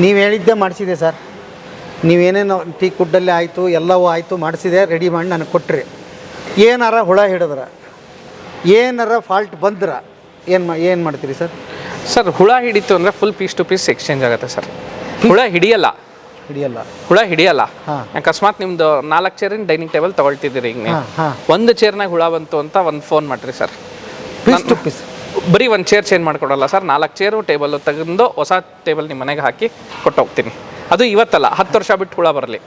ನೀವು ಹೇಳಿದ್ದೆ ಮಾಡಿಸಿದೆ sir. ನೀವೇನೇನು tea ಕುಡ್ಡಲ್ಲಿ ಆಯಿತು, ಎಲ್ಲವೂ ಆಯಿತು, ಮಾಡಿಸಿದೆ, ರೆಡಿ ಮಾಡಿ ನನಗೆ ಕೊಟ್ಟರೆ ಏನಾರ ಹುಳ ಹಿಡಿದ್ರೆ, ಏನಾರ ಫಾಲ್ಟ್ ಬಂದ್ರೆ ಏನು ಮಾಡ್ತೀರಿ ಸರ್? ಸರ್ ಹುಳ ಹಿಡಿತು ಅಂದರೆ full piece to piece exchange ಆಗುತ್ತೆ ಸರ್. ಹುಳ ಹಿಡಿಯಲ್ಲ. ಅಕಸ್ಮಾತ್ ನಿಮ್ದು 4 ಚೇರಿನ ಡೈನಿಂಗ್ ಟೇಬಲ್ ತೊಗೊಳ್ತಿದ್ದೀರಿ, ಈಗ ಒಂದು ಚೇರ್ನಾಗ ಹುಳ ಬಂತು ಅಂತ ಒಂದು ಫೋನ್ ಮಾಡಿರಿ ಸರ್. ಪೀಸ್ ಟು ಪೀಸ್ ಬರೀ ಒಂದು ಚೇರ್ ಚೇಂಜ್ ಮಾಡಿಕೊಡಲ್ಲ ಸರ್. 4 ಚೇರು ಟೇಬಲ್ ತೆಗೆದು ಹೊಸ ಟೇಬಲ್ ನಿಮ್ಮ ಮನೆಗೆ ಹಾಕಿ ಕೊಟ್ಟು ಹೋಗ್ತೀನಿ. ಅದು ಇವತ್ತಲ್ಲ, 10 ವರ್ಷ ಬಿಟ್ಟು ಹುಳ ಬರಲಿ,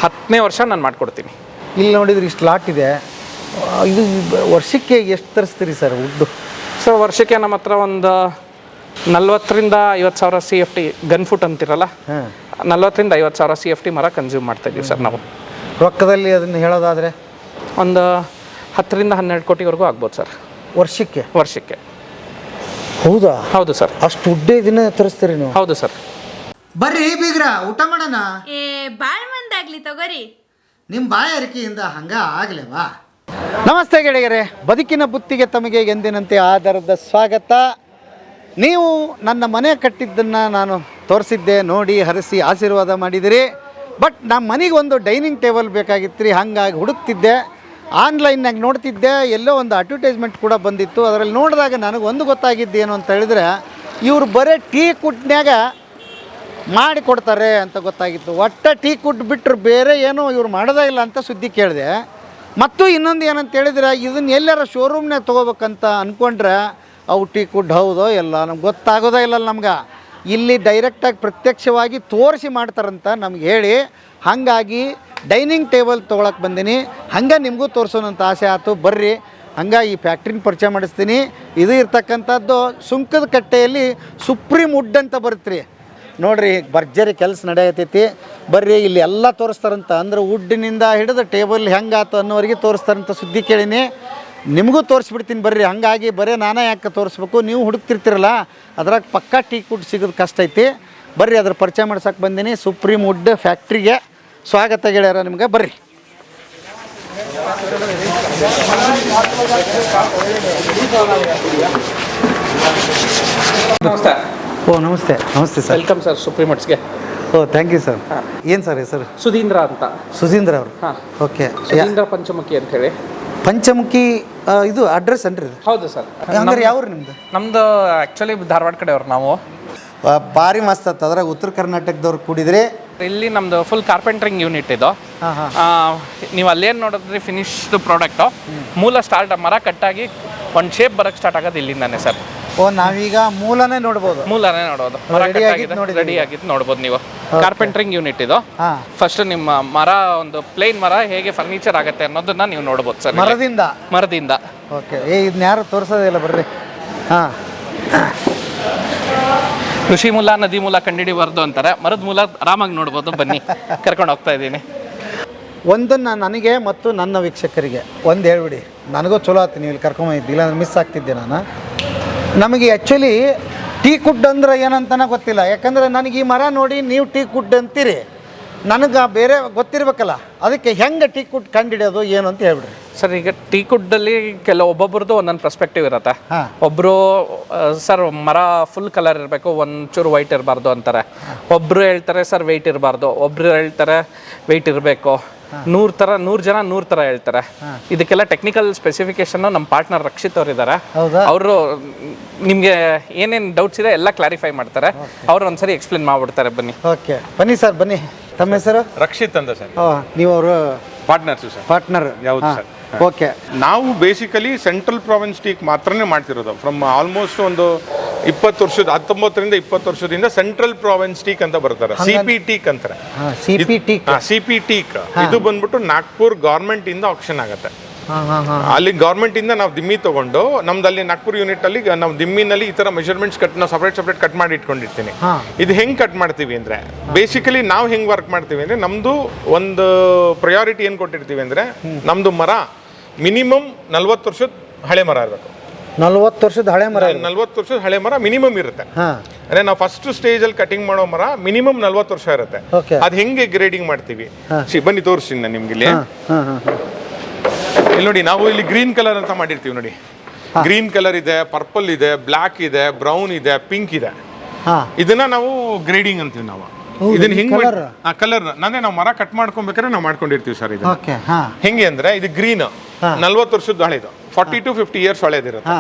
10ನೇ ವರ್ಷ ನಾನು ಮಾಡಿಕೊಡ್ತೀನಿ. ಇಲ್ಲಿ ನೋಡಿದ್ರೆ ಇಷ್ಟು ಲಾಟ್ ಇದೆ. ಇದು ವರ್ಷಕ್ಕೆ ಎಷ್ಟು ತರಿಸ್ತೀರಿ ಸರ್ ವುಡ್ಡು? ಸರ್ ವರ್ಷಕ್ಕೆ ನಮ್ಮ ಹತ್ರ ಒಂದು 40,000 to 50,000 CFT ಗನ್ ಫುಟ್ ಅಂತಿರಲ್ಲ, 40,000 to 50,000 CFT ಮರ ಕನ್ಸ್ಯೂಮ್ ಮಾಡ್ತಾ ಇದ್ದೀವಿ ಸರ್ ನಾವು. ರೊಕ್ಕದಲ್ಲಿ ಅದನ್ನು ಹೇಳೋದಾದರೆ ಒಂದು 10 to 12 ಕೋಟಿವರೆಗೂ ಆಗ್ಬೋದು ಸರ್ ವರ್ಷಕ್ಕೆ. ಹೌದಾ? ಹೌದು ಸರ್. ಅಷ್ಟು ವುಡ್ಡೇ ಇದನ್ನ ತರಿಸ್ತೀರಿ ನೀವು? ಹೌದು ಸರ್. ಬರ್ರಿ ಬೀಗ್ರ, ಊಟ ಮಾಡೋಣ. ಬಾಳ್ ಮಂದಾಗ್ಲಿ ತಗೋರಿ. ನಿಮ್ಮ ಬಾಯ ಅರಿಕೆಯಿಂದ ಹಂಗ ಆಗ್ಲೇವಾ? ನಮಸ್ತೆ ಗೆಳೆಯರೇ, ಬದುಕಿನ ಬುತ್ತಿಗೆ ತಮಗೆ ಎಂದಿನಂತೆ ಆಧಾರದ ಸ್ವಾಗತ. ನೀವು ನನ್ನ ಮನೆ ಕಟ್ಟಿದ್ದನ್ನು ನಾನು ತೋರಿಸಿದ್ದೆ, ನೋಡಿ ಹರಿಸಿ ಆಶೀರ್ವಾದ ಮಾಡಿದಿರಿ. ಬಟ್ ನಮ್ಮ ಮನೆಗೆ ಒಂದು ಡೈನಿಂಗ್ ಟೇಬಲ್ ಬೇಕಾಗಿತ್ತು ರೀ. ಹಾಗಾಗಿ ಹುಡುಕ್ತಿದ್ದೆ, ಆನ್ಲೈನ್ನಾಗ ನೋಡ್ತಿದ್ದೆ, ಎಲ್ಲೋ ಒಂದು ಅಡ್ವರ್ಟೈಸ್ಮೆಂಟ್ ಕೂಡ ಬಂದಿತ್ತು. ಅದರಲ್ಲಿ ನೋಡಿದಾಗ ನನಗೆ ಒಂದು ಗೊತ್ತಾಗಿದ್ದೇನು ಅಂತ ಹೇಳಿದ್ರೆ, ಇವರು ಬರೀ ಟೀ ಕುಡ್ನ್ಯಾಗ ಮಾಡಿಕೊಡ್ತಾರೆ ಅಂತ ಗೊತ್ತಾಗಿತ್ತು. ಒಟ್ಟು ಟೀ ಕುಡ್ ಬಿಟ್ಟರು ಬೇರೆ ಏನೋ ಇವ್ರು ಮಾಡೋದೇ ಇಲ್ಲ ಅಂತ ಸುದ್ದಿ ಕೇಳಿದೆ. ಮತ್ತು ಇನ್ನೊಂದು ಏನಂತ ಹೇಳಿದ್ರೆ, ಇದನ್ನು ಎಲ್ಲಾರ ಶೋರೂಮ್ನಾಗ ತೊಗೋಬೇಕಂತ ಅಂದ್ಕೊಂಡ್ರೆ ಅವು ಟೀ ಕುಡ್ ಹೌದೋ ಎಲ್ಲ ನಮ್ಗೆ ಗೊತ್ತಾಗೋದೇ ಇಲ್ಲ. ನಮ್ಗೆ ಇಲ್ಲಿ ಡೈರೆಕ್ಟಾಗಿ ಪ್ರತ್ಯಕ್ಷವಾಗಿ ತೋರಿಸಿ ಮಾಡ್ತಾರಂತ ನಮ್ಗೆ ಹೇಳಿ, ಹಾಗಾಗಿ ಡೈನಿಂಗ್ ಟೇಬಲ್ ತೊಗೊಳಕ್ಕೆ ಬಂದೀನಿ. ಹಂಗೆ ನಿಮಗೂ ತೋರಿಸೋಣಂತ ಆಸೆ ಆಯ್ತು. ಬರ್ರಿ, ಹಂಗೆ ಈ ಫ್ಯಾಕ್ಟ್ರಿನ ಪರಿಚಯ ಮಾಡಿಸ್ತೀನಿ. ಇದು ಇರ್ತಕ್ಕಂಥದ್ದು ಸುಂಕದ ಕಟ್ಟೆಯಲ್ಲಿ ಸುಪ್ರೀಂ ವುಡ್ ಅಂತ ಬರುತ್ತೆ ರೀ. ನೋಡಿರಿ, ಭರ್ಜರಿ ಕೆಲಸ ನಡೆಯತೈತಿ. ಬರ್ರಿ, ಇಲ್ಲಿ ಎಲ್ಲ ತೋರಿಸ್ತಾರಂತ. ಅಂದ್ರೆ ವುಡ್ಡಿನಿಂದ ಹಿಡಿದು ಟೇಬಲ್ ಹೆಂಗಾತು ಅನ್ನೋರಿಗೆ ತೋರಿಸ್ತಾರಂತ ಸುದ್ದಿ ಕೇಳೀನಿ. ನಿಮಗೂ ತೋರಿಸ್ಬಿಡ್ತೀನಿ ಬರ್ರಿ. ಹಾಗಾಗಿ ಬರೀ ನಾನೇ ಯಾಕೆ ತೋರಿಸ್ಬೇಕು, ನೀವು ಹುಡುಕ್ತಿರ್ತಿರಲ್ಲ, ಅದ್ರಾಗ ಪಕ್ಕಾ ಟೀ ಕುಡ್ ಸಿಗೋದು ಕಷ್ಟ ಐತಿ. ಬರ್ರಿ, ಅದ್ರ ಪರಿಚಯ ಮಾಡ್ಸಕ್ಕೆ ಬಂದೀನಿ. ಸುಪ್ರೀಂ ವುಡ್ ಫ್ಯಾಕ್ಟ್ರಿಗೆ ಸ್ವಾಗತ ಗೆಳೆಯರ ನಿಮ್ಗೆ. ಬರ್ರಿ. ನಮಸ್ತೆ. ನಮಸ್ತೆ ಸರ್. ವೆಲ್ಕಮ್ ಸರ್ ಸುಪ್ರೀಂ ವುಡ್ಸ್ಗೆ. Thank you sir. ಏನು ಸರ್ ಹೆಸರು? ಸುಧೀಂದ್ರ ಅಂತ. ಸುಧೀಂದ್ರ ಅವರು? ಓಕೆ. ಸುಧೀಂದ್ರ ಪಂಚಮುಖಿ ಅಂತ ಹೇಳಿ. ಪಂಚಮುಖಿ ಇದು ಅಡ್ರೆಸ್ ಅನ್ರಿ? ಹೌದು ಸರ್. ಅಂದ್ರೆ ಯಾವ್ರು ನಿಮ್ದು? ನಮ್ಮದು ಆ್ಯಕ್ಚುಲಿ ಧಾರವಾಡ ಕಡೆಯವ್ರು ನಾವು. ಭಾರಿ ಮಸ್ತ್ ಆಯ್ತು. ಅದ್ರಾಗ ಉತ್ತರ ಕರ್ನಾಟಕದವ್ರು ಕೂಡಿದ್ರೆ ಇಲ್ಲಿ ನಮ್ಮದು ಫುಲ್ ಕಾರ್ಪೆಂಟ್ರಿಂಗ್ ಯೂನಿಟ್ ಇದು. ನೀವು ಅಲ್ಲೇನು ನೋಡಿದ್ರಿ ಫಿನಿಶ್ಡ್ ಪ್ರಾಡಕ್ಟು, ಮೂಲ ಸ್ಟಾರ್ಟ್ ಮರ ಕಟ್ಟಾಗಿ ಒಂದು ಶೇಪ್ ಬರೋಕ್ಕೆ ಸ್ಟಾರ್ಟ್ ಆಗೋದು ಇಲ್ಲಿಂದಾನೆ ಸರ್. ನಾವೀಗ ಮೂಲನೇ ನೋಡ್ಬೋದು. ರೆಡಿ ಆಗಿದ್ದು ನೋಡ್ಬೋದು ನೀವು. ಕಾರ್ಪೆಂಟ್ರಿಂಗ್ ಯೂನಿಟ್ ಇದು. ಫಸ್ಟ್ ನಿಮ್ಮ ಮರ, ಒಂದು ಪ್ಲೇನ್ ಮರ ಹೇಗೆ ಫರ್ನಿಚರ್ ಆಗುತ್ತೆ ಅನ್ನೋದನ್ನ ನೀವು ನೋಡ್ಬೋದು ಸರ್. ಮರದಿಂದ. ಓಕೆ. ಇದನ್ನ ಯಾರು ತೋರಿಸೋದಿಲ್ಲ, ಬರ್ರಿ. ಕೃಷಿ ಮೂಲ ನದಿ ಮೂಲ ಕಂಡಿಡಿಬಾರ್ದು ಅಂತಾರೆ, ಮರದ ಮೂಲ ಆರಾಮಾಗಿ ನೋಡ್ಬೋದು. ಬನ್ನಿ, ಕರ್ಕೊಂಡು ಹೋಗ್ತಾ ಇದ್ದೀನಿ. ಒಂದನ್ನು ನನಗೆ ಮತ್ತು ನನ್ನ ವೀಕ್ಷಕರಿಗೆ ಒಂದು ಹೇಳ್ಬಿಡಿ. ನನಗೂ ಚಲೋ ಆಯ್ತು ನೀವು ಇಲ್ಲಿ ಕರ್ಕೊಂಬಂದಿದ್ದು, ಇಲ್ಲಾಂದ್ರೆ ಮಿಸ್ ಆಗ್ತಿದ್ದೆ ನಾನು. ನಮಗೆ ಆ್ಯಕ್ಚುಲಿ ಟೀ ಕುಡ್ ಅಂದ್ರೆ ಏನಂತನೇ ಗೊತ್ತಿಲ್ಲ. ಯಾಕಂದರೆ ನನಗೆ ಈ ಮರ ನೋಡಿ ನೀವು ಟೀ ಕುಡ್ ಅಂತೀರಿ, ನನಗೆ ಬೇರೆ ಗೊತ್ತಿರಬೇಕಲ್ಲ. ಅದಕ್ಕೆ ಹೆಂಗೆ ಟೀ ಕುಡ್ ಕಂಡಿಡಿಯೋದು ಏನು ಅಂತ ಹೇಳ್ಬಿಡ್ರಿ ಸರ್. ಈಗ ಟೀ ಕುಡ್ಡಲ್ಲಿ ಒಬ್ಬೊಬ್ರದ್ದು ಒಂದೊಂದು ಪರ್ಸ್ಪೆಕ್ಟಿವ್ ಇರುತ್ತೆ. ಒಬ್ಬರು ಸರ್ ಮರ ಫುಲ್ ಕಲರ್ ಇರಬೇಕು, ಒಂಚೂರು ವೈಟ್ ಇರಬಾರ್ದು ಅಂತಾರೆ. ಒಬ್ಬರು ಹೇಳ್ತಾರೆ ಸರ್ ವೆಯ್ಟ್ ಇರಬಾರ್ದು, ಒಬ್ಬರು ಹೇಳ್ತಾರೆ ವೆಯ್ಟ್ ಇರಬೇಕು. 100 ಜನ 100 ಥರ ಹೇಳ್ತಾರೆ. ಇದಕ್ಕೆಲ್ಲ ಟೆಕ್ನಿಕಲ್ ಸ್ಪೆಸಿಫಿಕೇಶನ್ ನಮ್ಮ ಪಾರ್ಟ್ನರ್ ರಕ್ಷಿತ್ ಅವರು ಇದ್ದಾರೆ. ಅವರು ನಿಮಗೆ ಏನೇನು ಡೌಟ್ಸ್ ಇದೆ ಎಲ್ಲ ಕ್ಲಾರಿಫೈ ಮಾಡ್ತಾರೆ. ಅವ್ರು ಒಂದ್ಸರಿ ಎಕ್ಸ್ಪ್ಲೇನ್ ಮಾಡ್ಬಿಡ್ತಾರೆ. ಬನ್ನಿ ಸರ್, ಬನ್ನಿ. ತಮ್ಮ ಹೆಸರು? ರಕ್ಷಿತ್ ಅಂತ ಸರ್. ನೀವು ಅವರು ಪಾರ್ಟ್ನರ್? ಯಾವುದು ಸರ್? ಓಕೆ. ನಾವು ಬೇಸಿಕಲಿ ಸೆಂಟ್ರಲ್ ಪ್ರಾವಿನ್ಸ್ ಟೀಕ್ ಮಾತ್ರನೇ ಮಾಡ್ತಿರೋದು. ಫ್ರಮ್ ಆಲ್ಮೋಸ್ಟ್ ಒಂದು 19 ರಿಂದ 20 ವರ್ಷದಿಂದ ಸೆಂಟ್ರಲ್ ಪ್ರಾವಿನ್ಸ್ ಟೀಕ್ ಅಂತ ಬರ್ತಾರೆ. CP ಟೀಕ್ ಅಂತಾರೆ. CP ಟೀಕ್ ಇದು ಬಂದ್ಬಿಟ್ಟು ನಾಗ್ಪುರ್ ಗೌರ್ಮೆಂಟ್ ಇಂದ ಆಕ್ಷನ್ ಆಗುತ್ತೆ. ಅಲ್ಲಿ ಗೌರ್ಮೆಂಟ್ ಇಂದ ನಾವು ದಿಮ್ಮಿ ತಗೊಂಡು ನಮ್ದು ಅಲ್ಲಿ ನಾಗ್ಪುರ್ ಯೂನಿಟ್ ಅಲ್ಲಿ ನಾವು ದಿಮ್ಮಿನಲ್ಲಿ ಈ ತರ ಮೆಜರ್ಮೆಂಟ್ಸ್ ನಾವು ಸಪರೇಟ್ ಕಟ್ ಮಾಡಿ ಇಟ್ಕೊಂಡಿರ್ತೀನಿ. ಇದು ಹೆಂಗ್ ಕಟ್ ಮಾಡ್ತೀವಿ ಅಂದ್ರೆ, ಬೇಸಿಕಲಿ ನಾವು ಹೆಂಗ್ ವರ್ಕ್ ಮಾಡ್ತೀವಿ ಅಂದ್ರೆ, ನಮ್ದು ಒಂದು ಪ್ರಯಾರಿಟಿ ಏನ್ ಕೊಟ್ಟಿರ್ತೀವಿ ಅಂದ್ರೆ, ನಮ್ದು ಮರ ಮಿನಿಮಮ್ 40 ವರ್ಷದ ಹಳೆ ಮರ ಇರಬೇಕು. 40 ವರ್ಷದ ಹಳೆ ಮರ ಮಿನಿಮಮ್ ಇರುತ್ತೆ. ಅಂದ್ರೆ ನಾವು ಫಸ್ಟ್ ಸ್ಟೇಜ್ ಅಲ್ಲಿ ಕಟಿಂಗ್ ಮಾಡೋ ಮರ ಮಿನಿಮಮ್ 40 ವರ್ಷ ಇರುತ್ತೆ. ಅದ್ ಹೆಂಗೆ ಗ್ರೇಡಿಂಗ್ ಮಾಡ್ತೀವಿ ಬನ್ನಿ ತೋರಿಸ್ತೀನಿ ನಾನು ನಿಮ್ಗೆ. ಇಲ್ಲಿ ನೋಡಿ, ನಾವು ಇಲ್ಲಿ ಗ್ರೀನ್ ಕಲರ್ ಅಂತ ಮಾಡಿರ್ತೀವಿ ನೋಡಿ. ಗ್ರೀನ್ ಕಲರ್ ಇದೆ, ಪರ್ಪಲ್ ಇದೆ, ಬ್ಲ್ಯಾಕ್ ಇದೆ, ಬ್ರೌನ್ ಇದೆ, ಪಿಂಕ್ ಇದೆ. ಹಾ. ಇದನ್ನ ನಾವು ಗ್ರೇಡಿಂಗ್ ಅಂತೀವಿ ನಾವು. ಇದನ್ನ ಹಿಂಗೆ ಕಲರ್ ಅಂದ್ರೆ ನಾವು ಮರ ಕಟ್ ಮಾಡ್ಕೊಬೇಕಾದ್ರೆ ನಾವು ಮಾಡ್ಕೊಂಡಿರ್ತೀವಿ ಸರ್. ಇದು ಓಕೆ ಹಾ ಹೆಂಗೆ ಅಂದ್ರೆ ಇದು ಗ್ರೀನ್ 40 ವರ್ಷದ ಹಳೆದು, 40 to 50 years ಹಳೆದಿರುತ್ತೆ. ಹಾ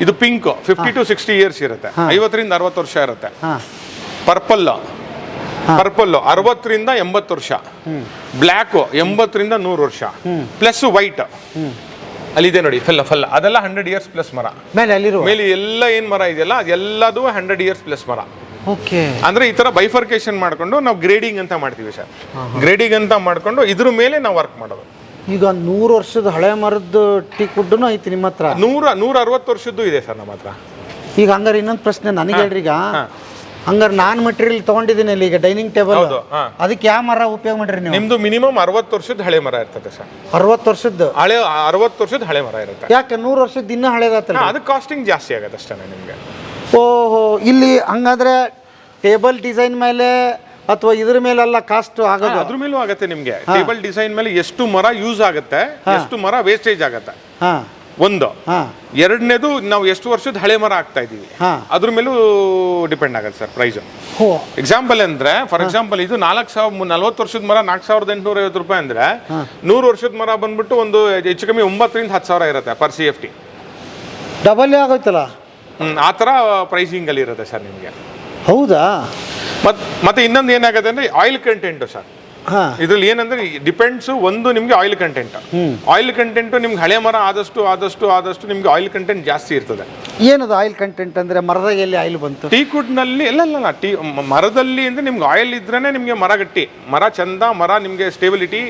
ಇದು ಪಿಂಕ್ 50 to 60 years ಇರುತ್ತೆ, 50 ರಿಂದ 60 ವರ್ಷ ಇರುತ್ತೆ. ಹಾ ಪರ್ಪಲ್ 60 ರಿಂದ 80 ವರ್ಷ, ಬ್ಲ್ಯಾಕ್ 80 ರಿಂದ 100 ವರ್ಷ, ಪ್ಲಸ್ ವೈಟ್ ಅಲ್ಲಿದೆ ನೋಡಿ ಫಲ್ಲ ಅದೆಲ್ಲ 100 years ಪ್ಲಸ್ ಮರ. ಮೇಲೆ ಅಲ್ಲಿರುವ ಮೇಲೆ ಎಲ್ಲ ಏನ್ ಮರ ಇದೆಯಲ್ಲ ಅದೆಲ್ಲದು 100 years ಪ್ಲಸ್ ಮರ. ಓಕೆ ಅಂದ್ರೆ ಈ ತರ ಬೈಫರ್ಕೇಶನ್ ಮಾಡ್ಕೊಂಡು ನಾವು ಗ್ರೇಡಿಂಗ್ ಅಂತ ಮಾಡ್ತೀವಿ ಸರ್. ಗ್ರೇಡಿಂಗ್ ಅಂತ ಮಾಡ್ಕೊಂಡು ಇದ್ರ ಮೇಲೆ ನಾವು ವರ್ಕ್ ಮಾಡೋದು. ಈಗ 100 ವರ್ಷದ ಹಳೆ ಮರದ್ದು ಟೀಕ್ ವುಡ್ನು ಐತಿ ನಿಮ್ಮ ಹತ್ರ? 160 ವರ್ಷದ್ದು ಇದೆ ಸರ್ ನಮ್ಮ ಹತ್ರ. ಈಗ ಹಂಗಾರೆ ಇನ್ನೊಂದು ಪ್ರಶ್ನೆ ನನಗೆ ಹೇಳ್ರಿ. ಈಗ ಹಂಗಾರೆ ನಾನ್ ಮೆಟೀರಿಯಲ್ ತಗೊಂಡಿದ್ದೀನಿ ಅಲ್ಲಿ, ಈಗ ಡೈನಿಂಗ್ ಟೇಬಲ್, ಅದಕ್ಕೆ ಯಾವ ಮರ ಉಪಯೋಗ ಮಾಡ್ರಿ ನೀವು? ನಿಮ್ದು ಮಿನಿಮಮ್ 60 ವರ್ಷದ ಹಳೆ ಮರ ಇರ್ತದೆ ಸರ್. 60 ವರ್ಷದ್ದು 60 ವರ್ಷದ ಹಳೆ ಮರ ಇರುತ್ತೆ. ಯಾಕೆ 100 ವರ್ಷದ ಇನ್ನೂ ಹಳೇದಾತಲ್ಲ? ಅದು ಕಾಸ್ಟಿಂಗ್ ಜಾಸ್ತಿ ಆಗುತ್ತೆ ಅಷ್ಟೇ ನಿಮ್ಗೆ. ಓಹೋ, ಇಲ್ಲಿ ಹಂಗಾದ್ರೆ ಟೇಬಲ್ ಡಿಸೈನ್ ಮೇಲೆ ಅಥವಾ ಇದ್ರ ಮೇಲೆಲ್ಲ ಕಾಸ್ಟ್ ಆಗೋದು? ಅದ್ರ ಮೇಲೂ ಆಗುತ್ತೆ ನಿಮ್ಗೆ. ಟೇಬಲ್ ಡಿಸೈನ್ ಮೇಲೆ ಎಷ್ಟು ಮರ ಯೂಸ್ ಆಗುತ್ತೆ, ಎಷ್ಟು ಮರ ವೇಸ್ಟೇಜ್ ಆಗುತ್ತೆ, ಒಂದು. ಎರಡನೇದು ನಾವು ಎಷ್ಟು ವರ್ಷದ ಹಳೆ ಮರ ಹಾಕ್ತಾ ಇದೀವಿ ಅದ್ರ ಮೇಲೂ ಡಿಪೆಂಡ್ ಆಗುತ್ತೆ ಸರ್ ಪ್ರೈಸ್. ಎಕ್ಸಾಂಪಲ್ ಅಂದ್ರೆ ಫಾರ್ ಎಕ್ಸಾಂಪಲ್ ಇದು 40 ವರ್ಷದ ಮರ 4850 ರೂಪಾಯಿ ಅಂದ್ರೆ 100 ವರ್ಷದ ಮರ ಬಂದ್ಬಿಟ್ಟು ಒಂದು ಹೆಚ್ಚು ಕಮ್ಮಿ 9 ರಿಂದ 10 ಸಾವಿರ ಇರುತ್ತೆ ಪರ್ CFT. ಡಬಲ್ ಆಗೋಯ್ತಲ್ಲ. ಆ ಥರ ಪ್ರೈಸಿಂಗ್ ಅಲ್ಲಿ ಇರುತ್ತೆ ಸರ್ ನಿಮಗೆ. ಹೌದಾ? ಮತ್ತೆ ಇನ್ನೊಂದು ಏನಾಗುತ್ತೆ ಅಂದ್ರೆ ಆಯಿಲ್ ಕಂಟೆಂಟ್ ಸರ್. ಇದ್ರಲ್ಲಿ ಏನಂದ್ರೆ ಡಿಪೆಂಡ್ಸ್, ಒಂದು ನಿಮ್ಗೆ ಆಯಿಲ್ ಕಂಟೆಂಟ್. ಆಯಿಲ್ ಕಂಟೆಂಟ್ ನಿಮ್ಗೆ ಹಳೆ ಮರ ಆದಷ್ಟು ನಿಮ್ಗೆ ಆಯಿಲ್ ಕಂಟೆಂಟ್ ಜಾಸ್ತಿ ಇರ್ತದೆ. ಏನದು ಆಯಿಲ್ ಕಂಟೆಂಟ್ ಅಂದ್ರೆ? ಮರದಾಗ ಎಲ್ಲಿ ಆಯಿಲ್ ಬಂತು? ಟೀಕ್ ವುಡ್ ನಲ್ಲಿ ಎಲ್ಲ ಮರದಲ್ಲಿ ಅಂದ್ರೆ ನಿಮ್ಗೆ ಆಯಿಲ್ ಇದ್ರೇನೆ ನಿಮ್ಗೆ ಮರ ಗಟ್ಟಿ, ಮರ ಚಂದ, ಮರ ನಿಮ್ಗೆ ಸ್ಟೇಬಿಲಿಟಿ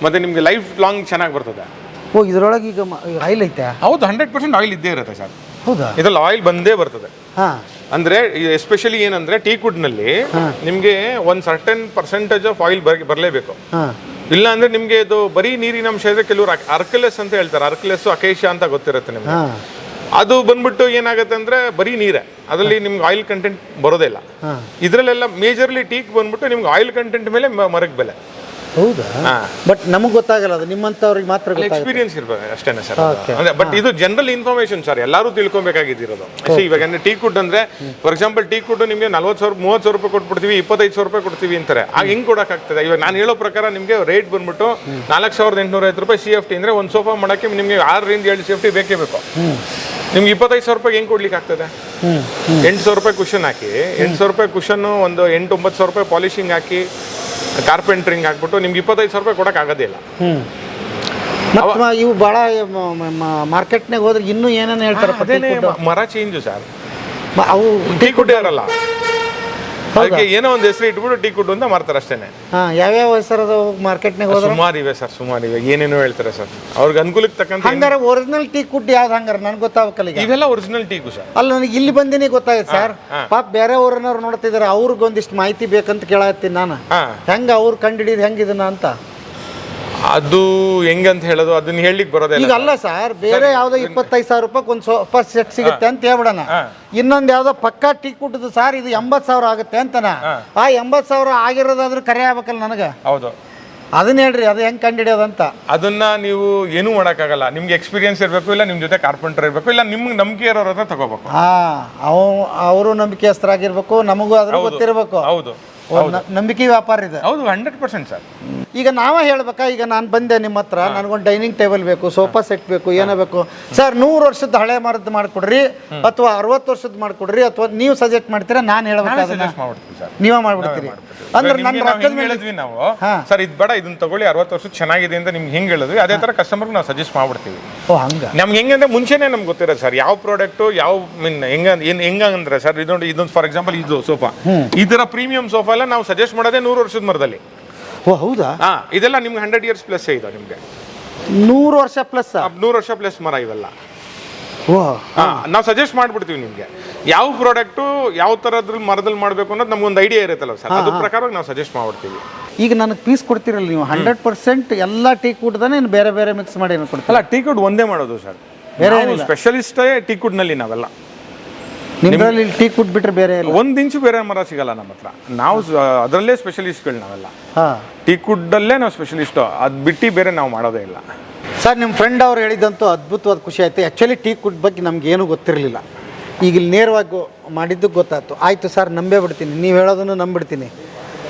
ಮತ್ತೆ ನಿಮ್ಗೆ ಲೈಫ್ ಲಾಂಗ್ ಚೆನ್ನಾಗಿ ಬರ್ತದೆ. ಓ, ಇದ್ರೊಳಗೆ ಈಗ ಆಯಿಲ್ ಐತೆ? ಹೌದು, 100% ಆಯಿಲ್ ಇದ್ದೇ ಇರುತ್ತೆ ಸರ್. ಹೌದಾ? ಇದ್ರಲ್ಲಿ ಆಯಿಲ್ ಬಂದೇ ಬರ್ತದೆ. ಅಂದ್ರೆ ಎಸ್ಪೆಷಲಿ ಏನಂದ್ರೆ ಟೀಕ್ ವುಡ್ ನಲ್ಲಿ ನಿಮ್ಗೆ ಒಂದು ಸರ್ಟನ್ ಪರ್ಸೆಂಟೇಜ್ ಆಫ್ ಆಯಿಲ್ ಬರಲೇಬೇಕು. ಇಲ್ಲ ಅಂದ್ರೆ ನಿಮ್ಗೆ ಇದು ಬರೀ ನೀರಿನ ಅಂಶ ಇದ್ರೆ, ಕೆಲವರು ಅರ್ಕಲೆಸ್ ಅಂತ ಹೇಳ್ತಾರೆ, ಅರ್ಕಲೆಸ್ ಅಕೇಶಿಯಾ ಅಂತ ಗೊತ್ತಿರುತ್ತೆ ನಿಮ್ಗೆ. ಅದು ಬಂದ್ಬಿಟ್ಟು ಏನಾಗುತ್ತೆ ಅಂದ್ರೆ ಬರೀ ನೀರೇ, ಅದರಲ್ಲಿ ನಿಮ್ಗೆ ಆಯಿಲ್ ಕಂಟೆಂಟ್ ಬರೋದೇ ಇಲ್ಲ. ಇದ್ರಲ್ಲೆಲ್ಲ ಮೇಜರ್ಲಿ ಟೀಕ್ ಬಂದ್ಬಿಟ್ಟು ನಿಮ್ಗೆ ಆಯಿಲ್ ಕಂಟೆಂಟ್ ಮೇಲೆ ಮರಕ್ಕೆ ಬೆಲೆ. ಹೌದಾ? ಬಟ್ ನಮಗೆ ಗೊತ್ತಾಗಲ್ಲ, ಅದು ನಿಮ್ಮಂತವ್ರಿಗೆ ಮಾತ್ರ ಎಕ್ಸ್ಪೀರಿಯನ್ಸ್ ಇರ್ಬೇಕು ಅಷ್ಟೇನೆ ಸರ್. ಬಟ್ ಇದು ಜನರಲ್ ಇನ್ಫಾರ್ಮೇಶನ್ ಸರ್, ಎಲ್ಲರೂ ತಿಳ್ಕೊಬೇಕಾಗಿರೋದು. ಇವಾಗ ಟೀಕ್ ವುಡ್ ಅಂದ್ರೆ ಫಾರ್ ಎಕ್ಸಾಂಪಲ್ ಟೀಕ್ ವುಡ್ ನಿಮ್ಗೆ 40,000 30,000 ರೂಪಾಯಿ ಕೊಟ್ಬಿಡ್ತೀವಿ, 25,000 ರೂಪಾಯಿ ಕೊಡ್ತೀವಿ ಅಂತಾರೆ. ಆಗ ಹೆಂಗ್ ಕೊಡಕ್ಕಾಗ್ತದೆ? ಇವಾಗ ನಾನು ಹೇಳೋ ಪ್ರಕಾರ ನಿಮ್ಗೆ ರೇಟ್ ಬಂದ್ಬಿಟ್ಟು 4,850 ರೂಪಾಯಿ CFT ಅಂದ್ರೆ ಒಂದು ಸೋಫಾ ಮಾಡಕ್ಕೆ ನಿಮ್ಗೆ 6 ರಿಂದ 7 CFT ಬೇಕೇ ಬೇಕು. ನಿಮ್ಗೆ 25,000 ರೂಪಾಯಿ ಹೆಂಗ್ ಕೊಡ್ಲಿಕ್ಕೆ ಆಗ್ತದೆ? 8,000 ರೂಪಾಯಿ ಕುಷನ್ ಹಾಕಿ, 8,000 ರೂಪಾಯಿ ಕುಷನ್, ಒಂದು 8-9,000 ರೂಪಾಯಿ ಪಾಲಿಶಿಂಗ್ ಹಾಕಿ, ಕಾರ್ಪೆಂಟ್ರಿಂಗ್ ಹಾಕ್ಬಿಟ್ಟು ನಿಮ್ಗೆ 25,000 ರೂಪಾಯಿ ಕೊಡಕ್ ಆಗೋದೇ ಇಲ್ಲ. ಇವು ಬಹಳ ಮಾರ್ಕೆಟ್ನಾಗ ಹೋದ್ರೆ ಇನ್ನೂ ಏನೇನು ಹೇಳ್ತಾರೆ? ಮರ ಚೇಂಜು ಸರ್, ಅವು ಟೀಕ್ ವುಡ್ ಇರಲ್ಲ, ಅದಕ್ಕೆ ಏನೋ ಒಂದು ಹೆಸರು ಇಟ್ಬಿಟ್ಟು ಟೀಕ್ ವುಡ್ ಅಂತ ಮಾರ್ತಾರೆ ಅಷ್ಟೇನೆ. ಯಾವ್ಯಾವ ಹೆಸರು ಮಾರ್ಕೆಟ್ನಾಗ ಹೋದ್ರೆ? ಸುಮಾರು ಇವೆ, ಏನೇನೋ ಹೇಳ್ತಾರೆ ಸರ್, ಅವ್ರಿಗೆ ಅನುಕೂಲಕ್ಕೆ ತಕ್ಕಂತ. ಹಂಗಾರೆ ಒರಿಜಿನಲ್ ಟೀಕ್ ವುಡ್ ಯಾವ್ದು ಹಂಗಾರೆ ನನ್ಗೆ ಗೊತ್ತಾಗಲ್ಲ. ಇವೆಲ್ಲ ಒರಿಜಿನಲ್ ಟೀಕು ಸರ್. ಅಲ್ಲ, ನನಗೆ ಇಲ್ಲಿ ಬಂದಿನಿ ಗೊತ್ತಾಯ್ತು ಸರ್. ಪಾಪ ಬೇರೆ ಊರಿನವ್ರು ನೋಡ್ತಿದಾರೆ, ಅವ್ರಿಗೆ ಒಂದಿಷ್ಟು ಮಾಹಿತಿ ಬೇಕಂತ ಕೇಳತ್ತೀನಿ ನಾನು. ಹೆಂಗ ಅವ್ರು ಕಂಡಿಡಿದ್ ಹೆಂಗಿದನ ಅಂತ? ಅದು ಹೆಂಗಂತ ಹೇಳೋದು ಅದನ್ನ ಹೇಳಲಿಕ್ಕೆ ಬರೋದೇ ಈಗ ಅಲ್ಲ ಸರ್, ಬೇರೆ ಯಾವ್ದೋ 25,000 ರೂಪಾಯಿ ಒಂದು ಸೋಫಾ ಸೆಟ್ ಸಿಗುತ್ತೆ ಅಂತ ಹೇಳ್ಬಿಡೋಣ. ಇನ್ನೊಂದು ಯಾವ್ದೋ ಪಕ್ಕಾ ಟೀಕ್ ವುಡ್ ಸರ್ ಇದು 80,000 ಆಗುತ್ತೆ ಅಂತನ. ಆ 80,000 ಆಗಿರೋದಾದ್ರೂ ಕರೆ ಆಗ್ಬೇಕಲ್ಲ ನನಗೆ. ಹೌದು, ಅದನ್ನ ಹೇಳ್ರಿ, ಅದು ಹೆಂಗ್ ಕಂಡಿಡಿಯೋದಂತ. ಅದನ್ನ ನೀವು ಏನೂ ಮಾಡೋಕ್ಕಾಗಲ್ಲ. ನಿಮ್ಗೆ ಎಕ್ಸ್ಪೀರಿಯನ್ಸ್ ಇರಬೇಕು, ಇಲ್ಲ ನಿಮ್ ಜೊತೆ ಕಾರ್ಪೆಂಟರ್ ಇರಬೇಕು, ಇಲ್ಲ ನಿಮ್ಗೆ ನಂಬಿಕೆ ಇರೋರ ಹತ್ರ ತಗೋಬೇಕು. ಅವರು ನಂಬಿಕೆಸ್ತರಾಗಿರ್ಬೇಕು, ನಮಗೂ ಅದ್ರ ಗೊತ್ತಿರ್ಬೇಕು. ಹೌದು, ನಂಬಿಕೆ ವ್ಯಾಪಾರ ಇದೆ. ಹೌದು, 100% ಸರ್. ಈಗ ನಾವೇ ಹೇಳ್ಬೇಕಾ? ಈಗ ನಾನು ಬಂದೆ ನಿಮ್ಮ ಹತ್ರ, ನನಗೊಂದು ಡೈನಿಂಗ್ ಟೇಬಲ್ ಬೇಕು, ಸೋಫಾ ಸೆಟ್ ಬೇಕು, ಏನೋ ಬೇಕು ಸರ್, 100 ವರ್ಷದ ಹಳೆ ಮರದ್ದು ಮಾಡ್ಕೊಡ್ರಿ ಅಥವಾ 60 ವರ್ಷದ ಮಾಡ್ಕೊಡ್ರಿ, ಅಥವಾ ನೀವು ಸಜೆಸ್ಟ್ ಮಾಡ್ತೀರಾ? ನಾನು ಹೇಳ್ಬೇಕು, ನೀವೇ ಮಾಡ್ಬಿಡ್ತೀರಿ ಅಂದ್ರೆ ನನ್ನ ರೊಕ್ಕದ ಮೇಲೆ ಹೇಳಿದ್ವಿ ನಾವು ಸರ್, ಇದು ಬೇಡ, ಇದನ್ನ ತಗೊಳ್ಳಿ, 60 ವರ್ಷ ಚೆನ್ನಾಗಿದೆ ಅಂತ ನಿಮ್ಗೆ ಹೆಂಗ್ ಹೇಳಿದ್ವಿ ಅದೇ ತರ ಕಸ್ಟಮರ್ಗೆ ನಾವು ಸಜೆಸ್ಟ್ ಮಾಡ್ಬಿಡ್ತೀವಿ. ನಮ್ಗೆ ಹೆಂಗಂದ್ರೆ ಮುಂಚೆನೆ ನಮ್ಗೆ ಗೊತ್ತಿರೋದು ಸರ್, ಯಾವ ಪ್ರಾಡಕ್ಟ್ ಯಾವ ಹೆಂಗಂದ್ರೆ ಸರ್, ಇದೊಂದು ಫಾರ್ ಎಕ್ಸಾಂಪಲ್ ಇದು ಸೋಫಾ, ಇದರ ಪ್ರೀಮಿಯಂ ಸೋಫಾ ಎಲ್ಲ ನಾವು ಸಜೆಸ್ಟ್ ಮಾಡೋದೇ 100 ವರ್ಷದ ಮರದಲ್ಲಿ. ಓ ಹೌದಾ? ಇದೆಲ್ಲ ನಿಮ್ಗೆ 100 years ಪ್ಲಸ್ ಇದೆ. ನಿಮ್ಗೆ 100 ವರ್ಷ ಪ್ಲಸ್, 100 ವರ್ಷ ಪ್ಲಸ್ ಮರ ಇವೆಲ್ಲ. ನಾವು ಸಜೆಸ್ಟ್ ಮಾಡ್ಬಿಡ್ತೀವಿ ನಿಮ್ಗೆ ಯಾವ ಪ್ರಾಡಕ್ಟು ಯಾವ ತರದ್ರಲ್ಲಿ ಮರದಲ್ಲಿ ಮಾಡಬೇಕು ಅನ್ನೋದು ನಮ್ಗೊಂದು ಐಡಿಯಾ ಇರುತ್ತಲ್ಲ ಸರ್, ಅದ್ರ ಪ್ರಕಾರ ನಾವು ಸಜೆಸ್ಟ್ ಮಾಡ್ಬಿಡ್ತೀವಿ. ಈಗ ನನಗೆ ಪೀಸ್ ಕೊಡ್ತಿರಲ್ಲ ನೀವು 100% ಎಲ್ಲ ಟೀಕ್ ವುಡ್ ತಾನೆ, ಬೇರೆ ಬೇರೆ ಮಿಕ್ಸ್ ಮಾಡಿ ಏನು ಕೊಡ್ತೀರಾ? ಅಲ್ಲ, ಟೀಕ್ ವುಡ್ ಒಂದೇ ಮಾಡೋದು ಸರ್, ಬೇರೆ ಸ್ಪೆಷಲಿಸ್ಟೇ ಟೀಕ್ ವುಡ್ ನಲ್ಲಿ ನಾವೆಲ್ಲ. ನಿಮ್ಮಲ್ಲಿ ಟೀಕ್ ವುಡ್ ಬಿಟ್ರೆ ಬೇರೆ ಇಲ್ಲ, 1 ಇಂಚು ಬೇರೆ ಮರ ಸಿಗಲ್ಲ ನಮ್ಮ ಹತ್ರ. ನಾವು ಅದರಲ್ಲೇ ಸ್ಪೆಷಲಿಸ್ಟ್ಗಳು ನಾವೆಲ್ಲ. ಟೀಕ್ ವುಡ್ ಅಲ್ಲೇ ನಾವು ಸ್ಪೆಷಲಿಸ್ಟ್, ಅದು ಬಿಟ್ಟು ಬೇರೆ ನಾವು ಮಾಡೋದೇ ಇಲ್ಲ ಸರ್. ನಿಮ್ಮ ಫ್ರೆಂಡ್ ಅವ್ರು ಹೇಳಿದಂತೂ ಅದ್ಭುತವಾದ ಖುಷಿ ಆಯ್ತು. ಆ್ಯಕ್ಚುಲಿ ಟೀಕ್ ವುಡ್ ಬಗ್ಗೆ ನಮ್ಗೆ ಏನೂ ಗೊತ್ತಿರಲಿಲ್ಲ. ಈಗ ಇಲ್ಲಿ ನೇರವಾಗಿ ಮಾಡಿದ್ದು ಗೊತ್ತಾಯ್ತು. ಆಯಿತು ಸರ್, ನಂಬೇ ಬಿಡ್ತೀನಿ, ನೀವು ಹೇಳೋದನ್ನು ನಂಬಿಡ್ತೀನಿ.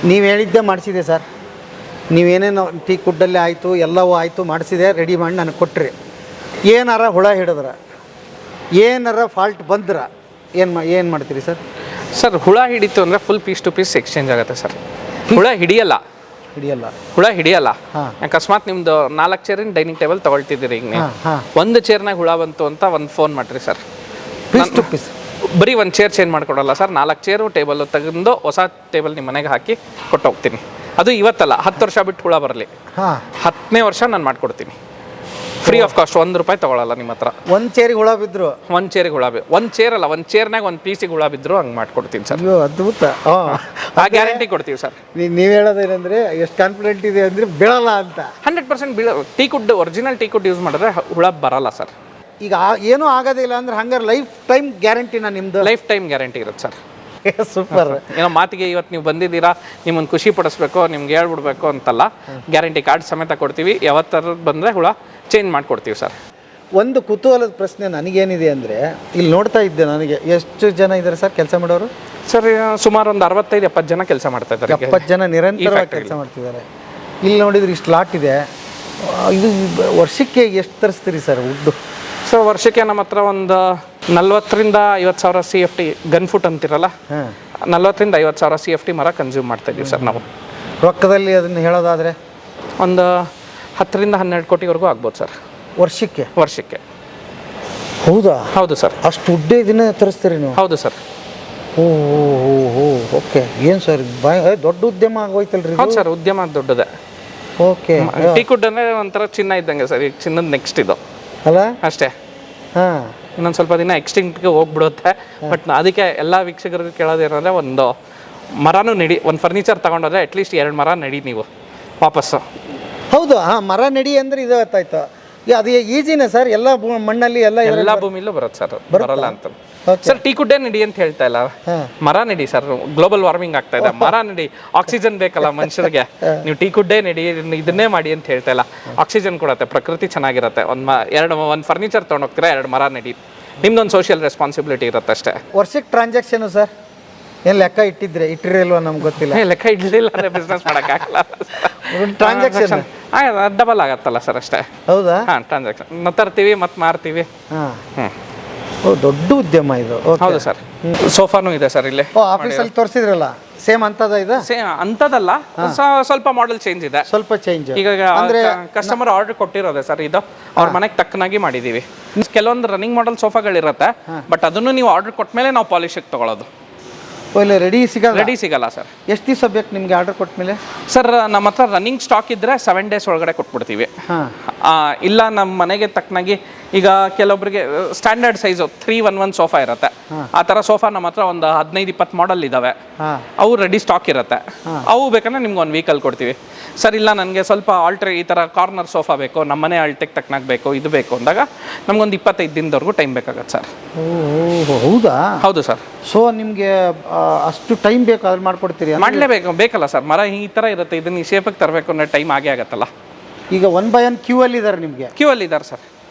ನೀವು ಹೇಳಿದ್ದೇ ಮಾಡಿಸಿದೆ ಸರ್. ನೀವೇನೇನು ಟೀ ಕುಡ್ಡಲ್ಲೇ ಆಯಿತು, ಎಲ್ಲವೂ ಆಯಿತು, ಮಾಡಿಸಿದೆ, ರೆಡಿ ಮಾಡಿ ನನಗೆ ಕೊಟ್ಟರೆ ಏನಾರ ಹುಳ ಹಿಡಿದ್ರೆ, ಏನಾರ ಫಾಲ್ಟ್ ಬಂದ್ರೆ ಏನು ಮಾಡ್ತೀರಿ ಸರ್? ಸರ್ ಹುಳ ಹಿಡಿತು ಅಂದರೆ full piece to piece exchange ಆಗುತ್ತೆ ಸರ್. ಹುಳ ಹಿಡಿಯಲ್ಲ. ಅಕಸ್ಮಾತ್ ನಿಮ್ದು 4 ಚೇರಿನ ಡೈನಿಂಗ್ ಟೇಬಲ್ ತಗೊಳ್ತಿದ್ದೀರಿ, ಈಗ ನೀವು ಒಂದು ಚೇರ್ನಾಗ ಹುಳ ಬಂತು ಅಂತ ಒಂದು ಫೋನ್ ಮಾಡಿರಿ ಸರ್, ಪೀಸ್ ಟು ಪೀಸ್ ಬರೀ ಒಂದು ಚೇರ್ ಚೇಂಜ್ ಮಾಡ್ಕೊಡಲ್ಲ ಸರ್. 4 ಚೇರು ಟೇಬಲ್ ತೆಗೆದು ಹೊಸ ಟೇಬಲ್ ನಿಮ್ಮ ಮನೆಗೆ ಹಾಕಿ ಕೊಟ್ಟು ಹೋಗ್ತೀನಿ. ಅದು ಇವತ್ತಲ್ಲ, 10 ವರ್ಷ ಬಿಟ್ಟು ಹುಳ ಬರಲಿ, 10ನೇ ವರ್ಷ ನಾನು ಮಾಡ್ಕೊಡ್ತೀನಿ. ಫ್ರೀ ಆಫ್ ಕಾಸ್ಟ್, ₹1 ತಗೊಳ್ಳಲ್ಲ ನಿಮ್ಮ ಹತ್ರ. ಒಂದು ಚೇರಿಗೆ ಹುಳ ಬಿದ್ರು, ಒಂದು ಚೇರಿಗೆ ಹುಳ ಒಂದು ಚೇರ್ ಅಲ್ಲ, ಒಂದು ಚೇರ್ನಾಗ ಒಂದು ಪೀಸಿಗೆ ಹುಳ ಬಿದ್ರು ಹಂಗೆ ಮಾಡ್ಕೊಡ್ತೀನಿ ಸರ್. ಅಯ್ಯೋ ಅದ್ಭುತ. ಆ ಗ್ಯಾರಂಟಿ ಕೊಡ್ತೀವಿ ಸರ್. ನೀವು ಹೇಳೋದೇನೆಂದರೆ ಎಷ್ಟು ಕಾನ್ಫಿಡೆಂಟ್ ಇದೆ ಅಂದರೆ ಬೀಳಲ್ಲ ಅಂತ. 100% teak wood, original teak wood use ಮಾಡಿದ್ರೆ ಹುಳ ಬರಲ್ಲ ಸರ್. ಈಗ ಏನೂ ಆಗೋದಿಲ್ಲ ಅಂದ್ರೆ ಹಂಗಾರೆ ಲೈಫ್ ಟೈಮ್ ಗ್ಯಾರಂಟಿನ ನಿಮ್ಮದು? ಲೈಫ್ ಟೈಮ್ ಗ್ಯಾರಂಟಿ ಇರುತ್ತೆ ಸರ್. ಸೂಪರ್. ಏನೋ ಮಾತಿಗೆ ಇವತ್ತು ನೀವು ಬಂದಿದ್ದೀರಾ, ನಿಮ್ಮನ್ನು ಖುಷಿ ಪಡಿಸ್ಬೇಕು, ನಿಮ್ಗೆ ಹೇಳ್ಬಿಡ್ಬೇಕು ಅಂತಲ್ಲ, ಗ್ಯಾರಂಟಿ ಕಾರ್ಡ್ ಸಮೇತ ಕೊಡ್ತೀವಿ. ಯಾವತ್ತಾರು ಬಂದರೆ ಹುಳ ಚೇಂಜ್ ಮಾಡಿಕೊಡ್ತೀವಿ ಸರ್. ಒಂದು ಕುತೂಹಲದ ಪ್ರಶ್ನೆ ನನಗೇನಿದೆ ಅಂದರೆ, ಇಲ್ಲಿ ನೋಡ್ತಾ ಇದ್ದೆ, ನನಗೆ ಎಷ್ಟು ಜನ ಇದ್ದಾರೆ ಸರ್ ಕೆಲಸ ಮಾಡೋರು? ಸರ್ ಸುಮಾರು ಒಂದು 65-70 ಜನ ಕೆಲಸ ಮಾಡ್ತಾ ಇದ್ದಾರೆ. 70 ಜನ ನಿರಂತರವಾಗಿ ಕೆಲಸ ಮಾಡ್ತಿದ್ದಾರೆ. ಇಲ್ಲಿ ನೋಡಿದ್ರೆ ಇಷ್ಟು ಲಾಟ್ ಇದೆ. ಇದು ವರ್ಷಕ್ಕೆ ಎಷ್ಟು ತರಿಸ್ತೀರಿ ಸರ್ ವುಡ್ಡು? ಸರ್ ವರ್ಷಕ್ಕೆ ನಮ್ಮ ಹತ್ರ ಒಂದು 40,000-50,000 CFT ಗನ್ ಫುಟ್ ಅಂತಿರಲ್ಲ, 40,000-50,000 CFT ಮರ ಕನ್ಸ್ಯೂಮ್ ಮಾಡ್ತಾ ಇದ್ದೀವಿ ಸರ್ ನಾವು. ರೊಕ್ಕದಲ್ಲಿ ಅದನ್ನು ಹೇಳೋದಾದರೆ ಒಂದು 10-12 ಕೋಟಿವರೆಗೂ ಆಗ್ಬೋದು ಸರ್ ವರ್ಷಕ್ಕೆ. ಹೌದಾ? ಹೌದು ಸರ್. ಅಷ್ಟು ದುಡ್ಡೇ ಇದನ್ನ ತರಿಸ್ತೀರಿ ನೀವು? ಹೌದು ಸರ್. ಓಕೆ. ಏನು ಸರ್ ದೊಡ್ಡ ಉದ್ಯಮ ಆಗೋಯ್ತಲ್ರಿ? ಹೌದು ಸರ್, ಉದ್ಯಮ ದೊಡ್ಡದೆ. ಓಕೆ. ಟೀ ಕುಡ್ ಅಂದರೆ ಒಂಥರ ಚಿನ್ನ ಇದ್ದಂಗೆ ಸರ್. ಈಗ ಚಿನ್ನದ ನೆಕ್ಸ್ಟ್ ಇದು ಅಲ್ಲ ಅಷ್ಟೇ. ಹಾಂ, ಇನ್ನೊಂದು ಸ್ವಲ್ಪ ದಿನ ಎಕ್ಸ್ಟಿಂಕ್ಟ್ಗೆ ಹೋಗ್ಬಿಡುತ್ತೆ. ಬಟ್ ಅದಕ್ಕೆ ಎಲ್ಲ ವೀಕ್ಷಕರಿಗೆ ಕೇಳೋದೇನಂದರೆ, ಒಂದು ಮರನೂ ನೆಡಿ, ಒಂದು ಫರ್ನಿಚರ್ ತೊಗೊಂಡೋದ್ರೆ ಅಟ್ಲೀಸ್ಟ್ 2 ಮರ ನೆಡಿ ನೀವು ವಾಪಸ್ಸು. ಹೌದು. ಮರ ನೆಡಿ ಅಂದರೆ ಇದು ಗೊತ್ತಾಯ್ತು. ಅದು ಈಜಿನೇ ಸರ್? ಎಲ್ಲ ಮಣ್ಣಲ್ಲಿ ಎಲ್ಲ ಭೂಮಿಲೂ ಬರುತ್ತೆ ಸರ್, ಬರಲ್ಲ ಅಂತ ಸರ್. ಟೀ ಕುಡ್ಡೇ ನೆಡಿ ಅಂತ ಹೇಳ್ತಾ ಇಲ್ಲ, ಮರ ನೆಡಿ ಸರ್. ಗ್ಲೋಬಲ್ ವಾರ್ಮಿಂಗ್ ಆಗ್ತಾ ಇದೆ, ಮರ ನೆಡಿ. ಆಕ್ಸಿಜನ್ ಬೇಕಲ್ಲ ಮನುಷ್ಯರಿಗೆ, ನೀವು ಟೀ ಕುಡ್ಡೇ ನೆಡಿ, ಇದನ್ನೇ ಮಾಡಿ ಅಂತ ಹೇಳ್ತಾ ಇಲ್ಲ. ಆಕ್ಸಿಜನ್ ಕೊಡುತ್ತೆ, ಪ್ರಕೃತಿ ಚೆನ್ನಾಗಿರುತ್ತೆ. ಒಂದು ಫರ್ನಿಚರ್ ತೊಗೊಂಡೋಗ್ತೀರಾ, 2 ಮರ ನೆಡಿ. ನಿಮ್ದೊಂದು ಸೋಷಿಯಲ್ ರೆಸ್ಪಾನ್ಸಿಬಿಲಿಟಿ ಇರುತ್ತೆ ಅಷ್ಟೇ. ವರ್ಷಕ್ಕೆ ಟ್ರಾನ್ಸಾಕ್ಷನು ಸರ್ ಏನು ಲೆಕ್ಕ ಇಟ್ಟಿರಲ್ವ? ನಮ್ಗೆ ಗೊತ್ತಿಲ್ಲ. ಲೆಕ್ಕ ಇಡಲಿಲ್ಲ ಅಂದರೆ ಬಿಸ್ನೆಸ್ ಮಾಡೋಕ್ಕಾಗಲ್ಲ. ಟ್ರಾನ್ಸಾಕ್ಷನ್ ಡಬಲ್ ಆಗತ್ತಲ್ಲ ಸರ್ ಅಷ್ಟೇ. ಹೌದಾ? ಹಾಂ, ಟ್ರಾನ್ಸಾಕ್ಷನ್ ತರ್ತೀವಿ ಮತ್ತು ಮಾರ್ತೀವಿ. ದೊಡ್ಡ ಉದ್ಯಮ ಇದು. ಹೌದು ಸರ್. ಸೋಫಾನು ಇದೆ ಸರ್ ಇಲ್ಲಿ. ಆಫೀಸಲ್ಲಿ ತೋರಿಸಿದ್ರಲ್ಲ, ಸೇಮ್ ಅಂತದ ಇದೆ? ಅಂತದಲ್ಲ, ಸ್ವಲ್ಪ ಮಾಡೆಲ್ ಚೇಂಜ್ ಇದೆ. ಸ್ವಲ್ಪ ಚೇಂಜ್. ಈಗ ಅಂದ್ರೆ ಕಸ್ಟಮರ್ ಆರ್ಡರ್ ಕೊಟ್ಟಿರೋದೆ ಸರ್, ಇದು ಅವ್ರ ಮನೆಗೆ ತಕ್ಕನಾಗಿ ಮಾಡಿದೀವಿ. ಕೆಲವೊಂದು ರನ್ನಿಂಗ್ ಮಾಡೆಲ್ ಸೋಫಾಗಳಿರುತ್ತೆ, ಬಟ್ ಅದನ್ನು ನೀವು ಆರ್ಡರ್ ಕೊಟ್ಮೇಲೆ ನಾವು ಪಾಲಿಶಿಗೆ ತಗೊಳ್ಳೋದು. ರೆಡಿ ಸಿಗಲ್ಲ ಸರ್. ಎಷ್ಟು ದಿವಸ ಬೇಕು ನಿಮಗೆ ಆರ್ಡರ್ ಕೊಟ್ಮೇಲೆ? ಸರ್ ನಮ್ಮ ಹತ್ರ ರನ್ನಿಂಗ್ ಸ್ಟಾಕ್ ಇದ್ದರೆ 7 days ಒಳಗಡೆ ಕೊಟ್ಬಿಡ್ತೀವಿ. ಇಲ್ಲ ನಮ್ಮ ಮನೆಗೆ ತಕ್ಕನಾಗಿ, ಈಗ ಕೆಲವೊಬ್ಬರಿಗೆ ಸ್ಟ್ಯಾಂಡರ್ಡ್ ಸೈಜು 311 ಸೋಫಾ ಇರುತ್ತೆ, ಆ ಥರ ಸೋಫಾ ನಮ್ಮ ಹತ್ರ ಒಂದು 15-20 ಮಾಡೆಲ್ ಇದ್ದಾವೆ. ಅವು ರೆಡಿ ಸ್ಟಾಕ್ ಇರುತ್ತೆ, ಅವು ಬೇಕಂದ್ರೆ ನಿಮ್ಗೆ 1 ವೀಕಲ್ಲಿ ಕೊಡ್ತೀವಿ. ಸರ್ ಇಲ್ಲ ನನಗೆ ಸ್ವಲ್ಪ ಈ ಥರ ಕಾರ್ನರ್ ಸೋಫಾ ಬೇಕು, ನಮ್ಮನೆ ಅಳ್ತೆಗೆ ತಕ್ಕನಾಗಿ ಬೇಕು, ಇದು ಬೇಕು ಅಂದಾಗ ನಮ್ಗೊಂದು 25 ದಿನದವರೆಗೂ ಟೈಮ್ ಬೇಕಾಗತ್ತೆ ಸರ್. ಹೌದಾ? ಹೌದು ಸರ್. ಸೊ ನಿಮಗೆ ಅಷ್ಟು ಟೈಮ್ ಬೇಕು, ಅದ್ರಲ್ಲಿ ಮಾಡ್ಕೊಡ್ತೀರಿ? ಬೇಕಲ್ಲ ಸರ್, ಮರ ಈ ಥರ ಇರುತ್ತೆ, ಇದನ್ನ ಈ ಶೇಪಿಗೆ ತರಬೇಕು ಅಂದರೆ ಟೈಮ್ ಆಗೇ ಆಗತ್ತಲ್ಲ. ಈಗ 1 by 1 ಕ್ಯೂ ಅಲ್ಲಿ ಇದ್ದಾರೆ ನಿಮಗೆ? ಕ್ಯೂ ಅಲ್ಲಿ ಇದ್ದಾರೆ ಸರ್.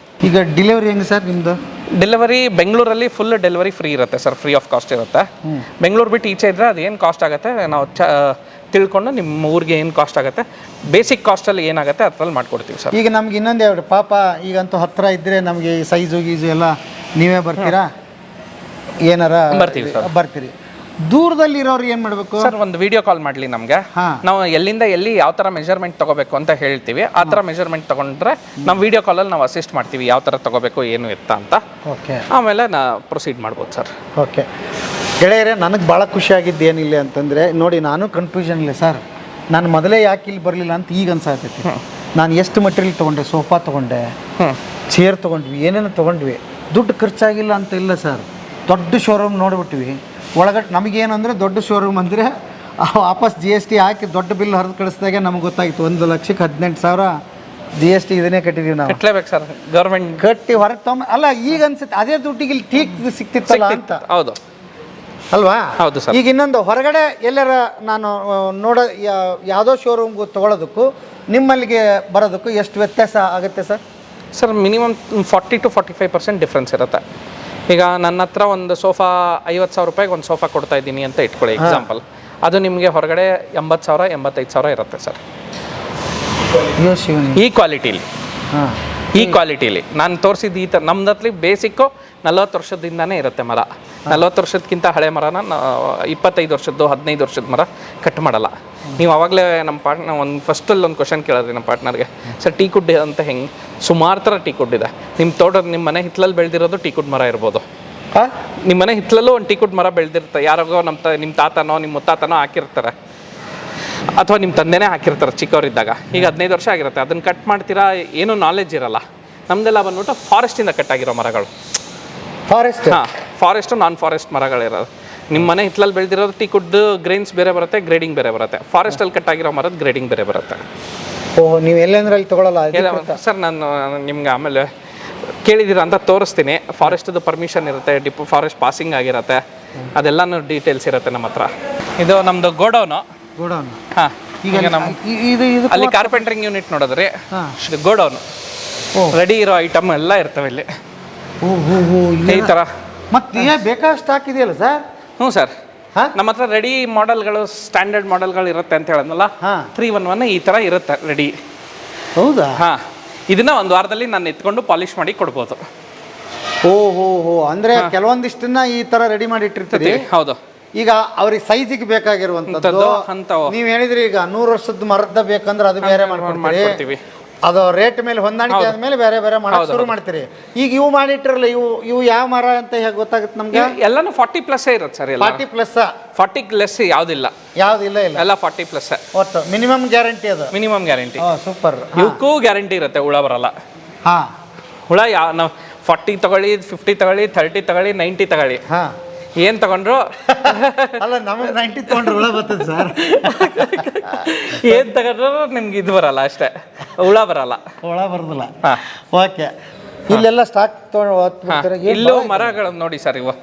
ಈಗ ಡೆಲಿವರಿ ಹೆಂಗೆ ಸರ್ ನಿಮ್ಮದು? ಡೆಲಿವರಿ ಬೆಂಗಳೂರಲ್ಲಿ ಫುಲ್ ಡೆಲಿವರಿ ಫ್ರೀ ಇರುತ್ತೆ ಸರ್, ಫ್ರೀ ಆಫ್ ಕಾಸ್ಟ್ ಇರುತ್ತೆ. ಬೆಂಗಳೂರು ಬಿಟ್ಟು ಈಚೆ ಇದ್ದರೆ ಅದು ಏನು ಕಾಸ್ಟ್ ಆಗುತ್ತೆ ನಾವು ತಿಳ್ಕೊಂಡು ನಿಮ್ಮ ಊರಿಗೆ ಏನು ಕಾಸ್ಟ್ ಆಗುತ್ತೆ, ಬೇಸಿಕ್ ಕಾಸ್ಟಲ್ಲಿ ಏನಾಗುತ್ತೆ ಅದ್ರಲ್ಲಿ ಮಾಡ್ಕೊಡ್ತೀವಿ ಸರ್. ಈಗ ನಮ್ಗೆ ಇನ್ನೊಂದು ಎರಡು ಪಾಪ ಈಗಂತೂ ಹತ್ತಿರ ಇದ್ದರೆ ನಮಗೆ ಸೈಜು ಗೀಜು ಎಲ್ಲ ನೀವೇ ಬರ್ತೀರಾ? ಏನಾರ ಬರ್ತೀವಿ ಸರ್. ಬರ್ತೀರಿ. ದೂರದಲ್ಲಿರೋರು ಏನು ಮಾಡಬೇಕು ಸರ್? ಒಂದು ವಿಡಿಯೋ ಕಾಲ್ ಮಾಡಲಿ ನಮಗೆ, ನಾವು ಎಲ್ಲಿಂದ ಎಲ್ಲಿ ಯಾವ ಥರ ಮೆಜರ್ಮೆಂಟ್ ತೊಗೋಬೇಕು ಅಂತ ಹೇಳ್ತೀವಿ. ಆ ಥರ ಮೆಜರ್ಮೆಂಟ್ ತೊಗೊಂಡ್ರೆ ನಮ್ಮ ವಿಡಿಯೋ ಕಾಲಲ್ಲಿ ನಾವು ಅಸಿಸ್ಟ್ ಮಾಡ್ತೀವಿ, ಯಾವ ಥರ ತೊಗೋಬೇಕು ಏನು ಎತ್ತ ಅಂತ. ಓಕೆ, ಆಮೇಲೆ ಪ್ರೊಸೀಡ್ ಮಾಡ್ಬೋದು ಸರ್. ಓಕೆ ಗೆಳೆಯರೇ, ನನಗೆ ಭಾಳ ಖುಷಿಯಾಗಿದ್ದು ಏನಿಲ್ಲ ಅಂತಂದರೆ, ನೋಡಿ ನಾನು ಕನ್ಫ್ಯೂಷನ್ ಇಲ್ಲ ಸರ್. ನಾನು ಮೊದಲೇ ಯಾಕೆ ಇಲ್ಲಿ ಬರಲಿಲ್ಲ ಅಂತ ಈಗ ಅನ್ಸಾತೈತಿ. ನಾನು ಎಷ್ಟು ಮಟೀರಿಯಲ್ ತೊಗೊಂಡೆ, ಸೋಫಾ ತೊಗೊಂಡೆ, ಚೇರ್ ತೊಗೊಂಡ್ವಿ, ಏನೇನು ತೊಗೊಂಡ್ವಿ, ದುಡ್ಡು ಖರ್ಚಾಗಿಲ್ಲ ಅಂತ ಇಲ್ಲ ಸರ್. ದೊಡ್ಡ ಶೋರೂಮ್ ನೋಡಿಬಿಟ್ವಿ. ಒಳಗಡೆ ನಮಗೇನಂದರೆ ದೊಡ್ಡ ಶೋರೂಮ್ ಅಂದರೆ ವಾಪಸ್ GST ಹಾಕಿ ದೊಡ್ಡ ಬಿಲ್ ಹರಿದು ಕಳಿಸಿದಾಗೆ ನಮ್ಗೆ ಗೊತ್ತಾಗಿತ್ತು. 1,18,000 GST ಇದನ್ನೇ ಕಟ್ಟಿದ್ದೀವಿ ನಾವು. ಕಟ್ಟಲೇಬೇಕು ಸರ್, ಗೌರ್ಮೆಂಟ್ ಕಟ್ಟಿ ಹೊರಗೆ ತೊಗೊಂಡು ಅಲ್ಲ. ಈಗ ಅನ್ಸುತ್ತೆ ಅದೇ ದುಡ್ಡಿಗೆ ಇಲ್ಲಿ ಟೀಕ್ ಸಿಕ್ತಿತ್ತಲ್ಲ ಅಂತ. ಹೌದು ಅಲ್ವಾ? ಹೌದು ಸರ್. ಈಗ ಇನ್ನೊಂದು ಹೊರಗಡೆ ಎಲ್ಲರ ನಾನು ಯಾವುದೋ ಶೋರೂಮ್ಗೂ ತೊಗೊಳೋದಕ್ಕೂ ನಿಮ್ಮಲ್ಲಿಗೆ ಬರೋದಕ್ಕೂ ಎಷ್ಟು ವ್ಯತ್ಯಾಸ ಆಗುತ್ತೆ sir? Sir minimum 40 to 45% difference ಇರುತ್ತೆ. ಈಗ ನನ್ನ ಹತ್ರ ಒಂದು ಸೋಫಾ 50,000 ರೂಪಾಯಿಗೆ ಒಂದು ಸೋಫಾ ಕೊಡ್ತಾ ಇದ್ದೀನಿ ಅಂತ ಇಟ್ಕೊಳ್ಳಿ ಎಕ್ಸಾಂಪಲ್. ಅದು ನಿಮಗೆ ಹೊರಗಡೆ 80,000 85,000 ಇರುತ್ತೆ ಸರ್ ಈ ಕ್ವಾಲಿಟಿಲಿ. ಈ ಕ್ವಾಲಿಟಿಲಿ ನಾನು ತೋರಿಸಿದ್ದು ಈ ಥರ ನಮ್ದು ಹತ್ರ ಬೇಸಿಕ್ಕು 40 ವರ್ಷದಿಂದನೇ ಇರುತ್ತೆ ಮರ. 40 ವರ್ಷಕ್ಕಿಂತ ಹಳೆ ಮರನ 25 ವರ್ಷದ್ದು 15 ವರ್ಷದ ಮರ ಕಟ್ ಮಾಡಲ್ಲ. ನೀವು ಆವಾಗಲೇ ನಮ್ಮ ಪಾರ್ಟ್ನರ್ ಫಸ್ಟಲ್ಲಿ ಒಂದು ಕ್ವಶನ್ ಕೇಳಿದ್ರಿ ನಮ್ಮ ಪಾರ್ಟ್ನರ್ಗೆ, ಸರ್ ಟೀ ಕುಡ್ ಅಂತ ಹೆಂಗೆ? ಸುಮಾರು ಥರ ಟೀ ಕುಡ್ ಇದೆ. ನಿಮ್ಮ ತೋಟದ ನಿಮ್ಮ ಮನೆ ಹಿತ್ತಲಲ್ಲಿ ಬೆಳೆದಿರೋದು ಟೀ ಕುಡ್ ಮರ ಇರ್ಬೋದು. ನಿಮ್ಮ ಮನೆ ಹಿತ್ತಲಲ್ಲೂ ಒಂದು ಟೀ ಕುಡ್ ಮರ ಬೆಳೆದಿರುತ್ತೆ. ಯಾರಿಗೋ ನಿಮ್ಮ ತಾತನೋ ನಿಮ್ಮ ಮುತ್ತಾತನೋ ಹಾಕಿರ್ತಾರೆ, ಅಥವಾ ನಿಮ್ಮ ತಂದೆನೇ ಹಾಕಿರ್ತಾರೆ ಚಿಕ್ಕವರಿದ್ದಾಗ. ಈಗ 15 ವರ್ಷ ಆಗಿರುತ್ತೆ. ಅದನ್ನು ಕಟ್ ಮಾಡ್ತೀರಾ, ಏನೂ ನಾಲೆಜ್ ಇರಲ್ಲ. ನಮ್ಮದೆಲ್ಲ ಬಂದ್ಬಿಟ್ಟು ಫಾರೆಸ್ಟಿಂದ ಕಟ್ ಆಗಿರೋ ಮರಗಳು. ಫಾರೆಸ್ಟು ನಾನ್ ಫಾರೆಸ್ಟ್ ಮರಗಳಿರೋದು. ನಿಮ್ಮ ಮನೆ ಹಿತ್ತಲಲ್ಲಿ ಬೆಳೆದಿರೋದು ಟೀ ಕುಡ್ ಗ್ರೈನ್ಸ್ ಬೇರೆ ಬರುತ್ತೆ, ಗ್ರೇಡಿಂಗ್ ಬೇರೆ ಬರುತ್ತೆ. ಫಾರೆಸ್ಟಲ್ಲಿ ಕಟ್ ಆಗಿರೋ ಮರದ ಗ್ರೇಡಿಂಗ್ ಬೇರೆ ಬರುತ್ತೆ. ನೀವು ಎಲ್ಲಂದ್ರಲ್ಲಿ ತಗೊಳ್ಳಲ್ಲ ಸರ್? ನಾನು ನಿಮ್ಗೆ ಆಮೇಲೆ ಕೇಳಿದ್ದೀರಾ ಅಂತ ತೋರಿಸ್ತೀನಿ. ಫಾರೆಸ್ಟ್ದು ಪರ್ಮಿಷನ್ ಇರುತ್ತೆ, ಫಾರೆಸ್ಟ್ ಪಾಸಿಂಗ್ ಆಗಿರುತ್ತೆ, ಅದೆಲ್ಲನೂ ಡೀಟೇಲ್ಸ್ ಇರುತ್ತೆ ನಮ್ಮ ಹತ್ರ. ಇದು ನಮ್ಮದು ಗೋಡೌನು. ಹಾಂ, ಈಗ ನಮ್ಮ ಅಲ್ಲಿ ಕಾರ್ಪೆಂಟ್ರಿಂಗ್ ಯೂನಿಟ್ ನೋಡಿದ್ರಿ, ಇದು ಗೋಡೌನು. ರೆಡಿ ಇರೋ ಐಟಮ್ ಎಲ್ಲ ಇರ್ತವೆ ಇಲ್ಲಿ ಈ ಥರ. ಮತ್ತೆ ಬೇಕಾದಷ್ಟು ಸ್ಟಾಕ್ ಇದೆಯಲ್ಲ ಸರ್? ಹ್ಞೂ ಸರ್, ನಮ್ಮ ಹತ್ರ ರೆಡಿ ಮಾಡೆಲ್ಗಳು, ಸ್ಟ್ಯಾಂಡರ್ಡ್ ಮಾಡೆಲ್ಗಳು ಇರುತ್ತೆ ಅಂತ ಹೇಳಿದ್ನಲ್ಲ, 311 ಈ ಥರ ಇರುತ್ತೆ ರೆಡಿ. ಹೌದಾ? ಹಾಂ, ಇದನ್ನ ಒಂದು ವಾರದಲ್ಲಿ ನಾನು ಎತ್ಕೊಂಡು ಪಾಲಿಷ್ ಮಾಡಿ ಕೊಡ್ಬೋದು. ಅಂದರೆ ಕೆಲವೊಂದಿಷ್ಟನ್ನ ಈ ಥರ ರೆಡಿ ಮಾಡಿ ಇಟ್ಟಿರ್ತೀರಿ? ಹೌದು. ಈಗ ಅವ್ರಿಗೆ ಸೈಜಿಗೆ ಬೇಕಾಗಿರುವಂಥದ್ದು ನೀವು ಹೇಳಿದ್ರಿ, ಈಗ 100 ವರ್ಷದ ಮರದ ಬೇಕಂದ್ರೆ ಅದು ಬೇರೆ ಮಾಡ್ಕೊಡ್ತೀವಿ. ಅದು ರೇಟ್ ಮೇಲೆ ಹೊಂದಾಣಿಕೆ ಆದ್ಮೇಲೆ ಬೇರೆ ಬೇರೆ ಮಾಡಕ್ಕೆ ಶುರು ಮಾಡ್ತೀರಿ. ಈಗ ಇವು ಮಾಡಿಟ್ಟಿರಲ್ಲ, ಇವು ಯಾವ ಮರ ಅಂತ ಹೇಗೆ ಗೊತ್ತಾಗುತ್ತೆ ನಮ್ಗೆ? ಎಲ್ಲಾನು 40+ ಇರುತ್ತೆ ಸರ್. 40+ ಯಾವುದಿಲ್ಲ ಎಲ್ಲ 40+. ಒಟ್ಟು ಮಿನಿಮಮ್ ಗ್ಯಾರಂಟಿ ಅದು? Minimum guarantee. ಸೂಪರ್. ಇವಕ್ಕೂ ಗ್ಯಾರಂಟಿ ಇರುತ್ತೆ, ಹುಳ ಬರಲ್ಲ. ಹುಳ ನಾವು 40 ತಗೊಳ್ಳಿ, 50 ತಗೊಳ್ಳಿ, 30 ತಗೊಳ್ಳಿ, 90 ತಗೊಳ್ಳಿ, ಏನು ತಗೊಂಡ್ರು ಅಲ್ಲ ನಮಗೆ 90 ತಗೊಂಡ್ರೆ ಹುಳ ಬರ್ತದೆ ಸರ್. ಏನು ತಗೊಂಡ್ರು ನಿಮ್ಗೆ ಇದು ಬರಲ್ಲ ಅಷ್ಟೇ, ಹುಳ ಬರಲ್ಲ. ಹುಳ ಬರೋದಿಲ್ಲ. ಓಕೆ. ಇಲ್ಲೆಲ್ಲ ಸ್ಟಾಕ್ ತಗೊಂಡು ಇಲ್ಲೂ ಮರಗಳನ್ನು ನೋಡಿ ಸರ್, ಇವು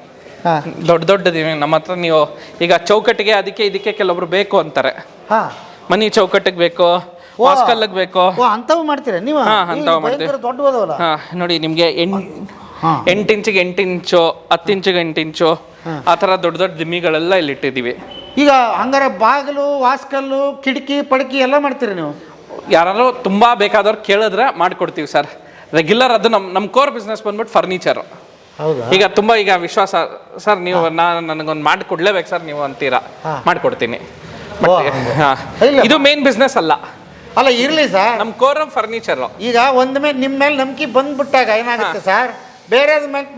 ದೊಡ್ಡದಿವೆ ನಮ್ಮ ಹತ್ರ. ನೀವು ಈಗ ಚೌಕಟ್ಟಿಗೆ ಅದಕ್ಕೆ ಇದಕ್ಕೆ ಕೆಲವೊಬ್ರು ಬೇಕು ಅಂತಾರೆ. ಮನಿ ಚೌಕಟ್ಟಿಗೆ ಬೇಕು, ವಾಸ್ಕಲ್ಗೆ ಬೇಕು, ಅಂಥವು ಮಾಡ್ತೀರಾ ನೀವು? ಅಂಥವು ಮಾಡ್ತೀವಿ. ದೊಡ್ಡವಲ್ಲ ನೋಡಿ, ನಿಮಗೆ 8 ಇಂಚಿಗೆ 8 ಇಂಚು, 10 ಇಂಚಿಗೆ 8 ಇಂಚು, ಆ ಥರ ದೊಡ್ಡ ದೊಡ್ಡ ದಿಮ್ಮಿಗಳೆಲ್ಲ ಇಲ್ಲಿ ಇಟ್ಟಿದ್ದೀವಿ. ಈಗ ಹಂಗಾರೆ ಬಾಗಿಲು, ವಾಸ್ಕಲ್ಲು, ಕಿಟಕಿ ಪಡಕಿ ಎಲ್ಲ ಮಾಡ್ತೀರಿ ನೀವು? ಯಾರು ತುಂಬ ಬೇಕಾದವ್ರು ಕೇಳಿದ್ರೆ ಮಾಡಿಕೊಡ್ತೀವಿ ಸರ್. ರೆಗ್ಯುಲರ್ ಅದು ನಮ್ಮ ಕೋರ್ ಬಿಸ್ನೆಸ್ ಬಂದ್ಬಿಟ್ಟು ಫರ್ನಿಚರು. ಈಗ ತುಂಬ ಈಗ ವಿಶ್ವಾಸ ಸರ್, ನೀವು ನನಗೊಂದು ಮಾಡಿಕೊಡ್ಲೇಬೇಕು ಸರ್ ನೀವು ಅಂತೀರಾ, ಮಾಡಿಕೊಡ್ತೀನಿ. ಇದು ಮೇನ್ ಬಿಸ್ನೆಸ್ ಅಲ್ಲ. ಇರ್ಲಿ ಸರ್, ನಮ್ಮ ಕೋರ್ ಫರ್ನಿಚರು. ಈಗ ಒಂದ್ ಮೇಲೆ ನಿಮ್ಮ ಮೇಲೆ ನಂಬಿಕೆ ಬಂದ್ಬಿಟ್ಟಾಗ ಏನಾಗುತ್ತೆ ಸರ್, ಬೇರೆ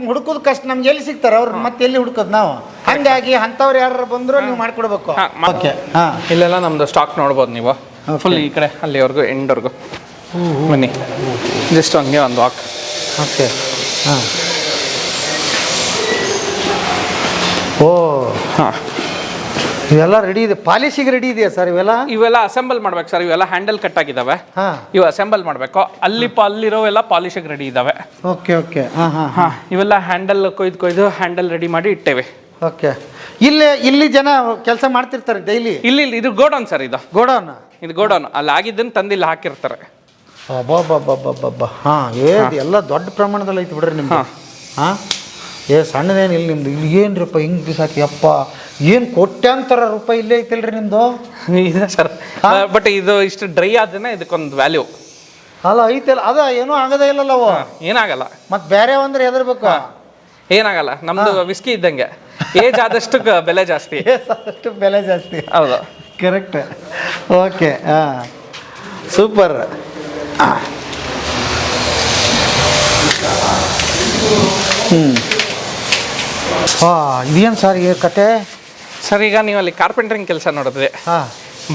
ಹುಡುಕೋದು ಕಷ್ಟ. ನಮ್ಗೆ ಎಲ್ಲಿ ಸಿಗ್ತಾರೆ ಅವ್ರು? ಮತ್ತೆ ಎಲ್ಲಿ ಹುಡುಕೋದು ನಾವು? ಹಂಗಾಗಿ ಅಂಥವ್ರು ಯಾರು ಬಂದ್ರು ನೀವು ಮಾಡ್ಕೊಡ್ಬೇಕು. ಇಲ್ಲೆಲ್ಲ ನಮ್ದು ಸ್ಟಾಕ್ ನೋಡ್ಬೋದು ನೀವು. ಫುಲ್ ಈ ಕಡೆ ಅಲ್ಲಿವರೆಗೂ ಎಂಡ್ವರೆಗೂ ಬನ್ನಿ, ಜಸ್ಟ್ ಹಂಗೆ ಒಂದು ವಾಕ್. ಓಕೆ. ಇವೆಲ್ಲ ರೆಡಿ ಇದೆ, ಪಾಲಿಶಿಗೆ ರೆಡಿ ಇದೆಯಾ ಸರ್? ಇವೆಲ್ಲ ಅಸೆಂಬಲ್ ಮಾಡ್ಬೇಕು ಸರ್. ಇವೆಲ್ಲ ಹ್ಯಾಂಡಲ್ ಕಟ್ ಆಗಿದಾವೆ, ಇವು ಅಸೆಂಬಲ್ ಮಾಡಬೇಕು. ಅಲ್ಲಿರೋವೆಲ್ಲ ಪಾಲಿಶಿಗೆ ರೆಡಿ ಇದಾವೆ. Okay okay. ಇವೆಲ್ಲ ಹ್ಯಾಂಡಲ್ ಕೊಯ್ದು ಹ್ಯಾಂಡಲ್ ರೆಡಿ ಮಾಡಿ ಇಟ್ಟೇವೆ. ಓಕೆ. ಇಲ್ಲಿ ಜನ ಕೆಲಸ ಮಾಡ್ತಿರ್ತಾರೆ ಡೈಲಿ? ಇದು ಗೋಡೌನ್ ಸರ್. ಇದು ಗೋಡೌನ್. ಅಲ್ಲಿ ಆಗಿದ್ದನ್ನು ತಂದಿಲ್ಲಿ ಹಾಕಿರ್ತಾರೆ. ಎಲ್ಲ ದೊಡ್ಡ ಪ್ರಮಾಣದಲ್ಲಿ ಐತಿ ಬಿಡ್ರಿ ನಿಮ್ದು. ಸಣ್ಣದೇನು ಇಲ್ಲಿ ನಿಮ್ದು? ಇಲ್ಲಿ ಏನ್ರಪ್ಪ ಹಿಂಗೆ ಬಿಸಾಕಿ ಅಪ್ಪ, ಏನು ಕೋಟ್ಯಾಂತರ ರೂಪಾಯಿ ಇಲ್ಲೇ ಐತಿಲ್ರಿ ನಿಮ್ದು? ಇದೆ ಸರ್, ಬಟ್ ಇದು ಇಷ್ಟು ಡ್ರೈ ಆದ್ರೆ ಇದಕ್ಕೊಂದು ವ್ಯಾಲ್ಯೂ ಐತಲ್ಲ. ಅದ ಏನೂ ಆಗದೇ ಇಲ್ಲಲ್ಲ ಅವು? ಏನಾಗಲ್ಲ. ಮತ್ತೆ ಬೇರೆ ಅಂದ್ರೆ ಹೆದರ್ಬೇಕು? ಏನಾಗಲ್ಲ, ನಮ್ದು ವಿಸ್ಕಿ ಇದ್ದಂಗೆ, ಏಜ್ ಆದಷ್ಟು ಬೆಲೆ ಜಾಸ್ತಿ. ಬೆಲೆ ಜಾಸ್ತಿ. ಹೌದು, ಕರೆಕ್ಟ್. ಓಕೆ. ಸೂಪರ್. ಇದೇನು ಸರ್ ಈ ಕತೆ? ಸರ್, ಈಗ ನೀವು ಅಲ್ಲಿ ಕಾರ್ಪೆಂಟ್ರಿಂಗ್ ಕೆಲಸ ನೋಡಿದ್ರಿ,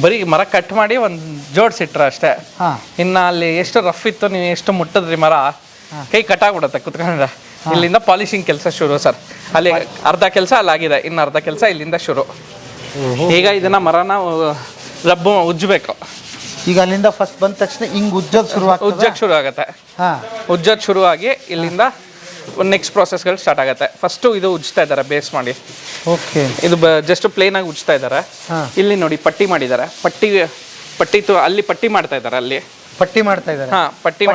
ಬರೀ ಮರ ಕಟ್ ಮಾಡಿ ಒಂದು ಜೋಡಿಸಿಟ್ರ ಅಷ್ಟೇ. ಇನ್ನು ಅಲ್ಲಿ ಎಷ್ಟು ರಫ್ ಇತ್ತು, ನೀವು ಎಷ್ಟು ಮುಟ್ಟಿದ್ರಿ ಮರ, ಕೈ ಕಟ್ಟಾಗ್ಬಿಡುತ್ತೆ ಕುತ್ಕೊಂಡ್ರೆ. ಇಲ್ಲಿಂದ ಪಾಲಿಶಿಂಗ್ ಕೆಲಸ ಶುರು ಸರ್. ಅಲ್ಲಿ ಅರ್ಧ ಕೆಲಸ ಅಲ್ಲಾಗಿದೆ, ಇನ್ನು ಅರ್ಧ ಕೆಲಸ ಇಲ್ಲಿಂದ ಶುರು. ಈಗ ಇದನ್ನ ಮರನ ಉಜ್ಜಬೇಕು. ಈಗ ಅಲ್ಲಿಂದ ಫಸ್ಟ್ ಬಂದ ತಕ್ಷಣ ಹಿಂಗೆ ಉಜ್ಜಕ್ಕೆ ಶುರು ಆಗುತ್ತೆ. ಉಜ್ಜೋದು ಶುರು ಆಗಿ ಇಲ್ಲಿಂದ ನೆಕ್ಸ್ಟ್ ಪ್ರಾಸೆಸ್ಗಳು ಸ್ಟಾರ್ಟ್ ಆಗುತ್ತೆ. ಫಸ್ಟು ಇದು ಉಜ್ತಾ ಇದ್ದಾರೆ ಬೇಸ್ ಮಾಡಿ. ಓಕೆ. ಇದು ಜಸ್ಟ್ ಪ್ಲೇನ್ ಆಗಿ ಉಜ್ತಾ ಇದ್ದಾರೆ. ಇಲ್ಲಿ ನೋಡಿ ಪಟ್ಟಿ ಮಾಡಿದ್ದಾರೆ. ಪಟ್ಟಿ ಅಲ್ಲಿ ಪಟ್ಟಿ ಮಾಡ್ತಾ ಇದ್ದಾರೆ. ಅಲ್ಲಿ ಪಟ್ಟಿ ಮಾಡ್ತಾ ಇದ್ದಾರೆ. ಪಟ್ಟಿ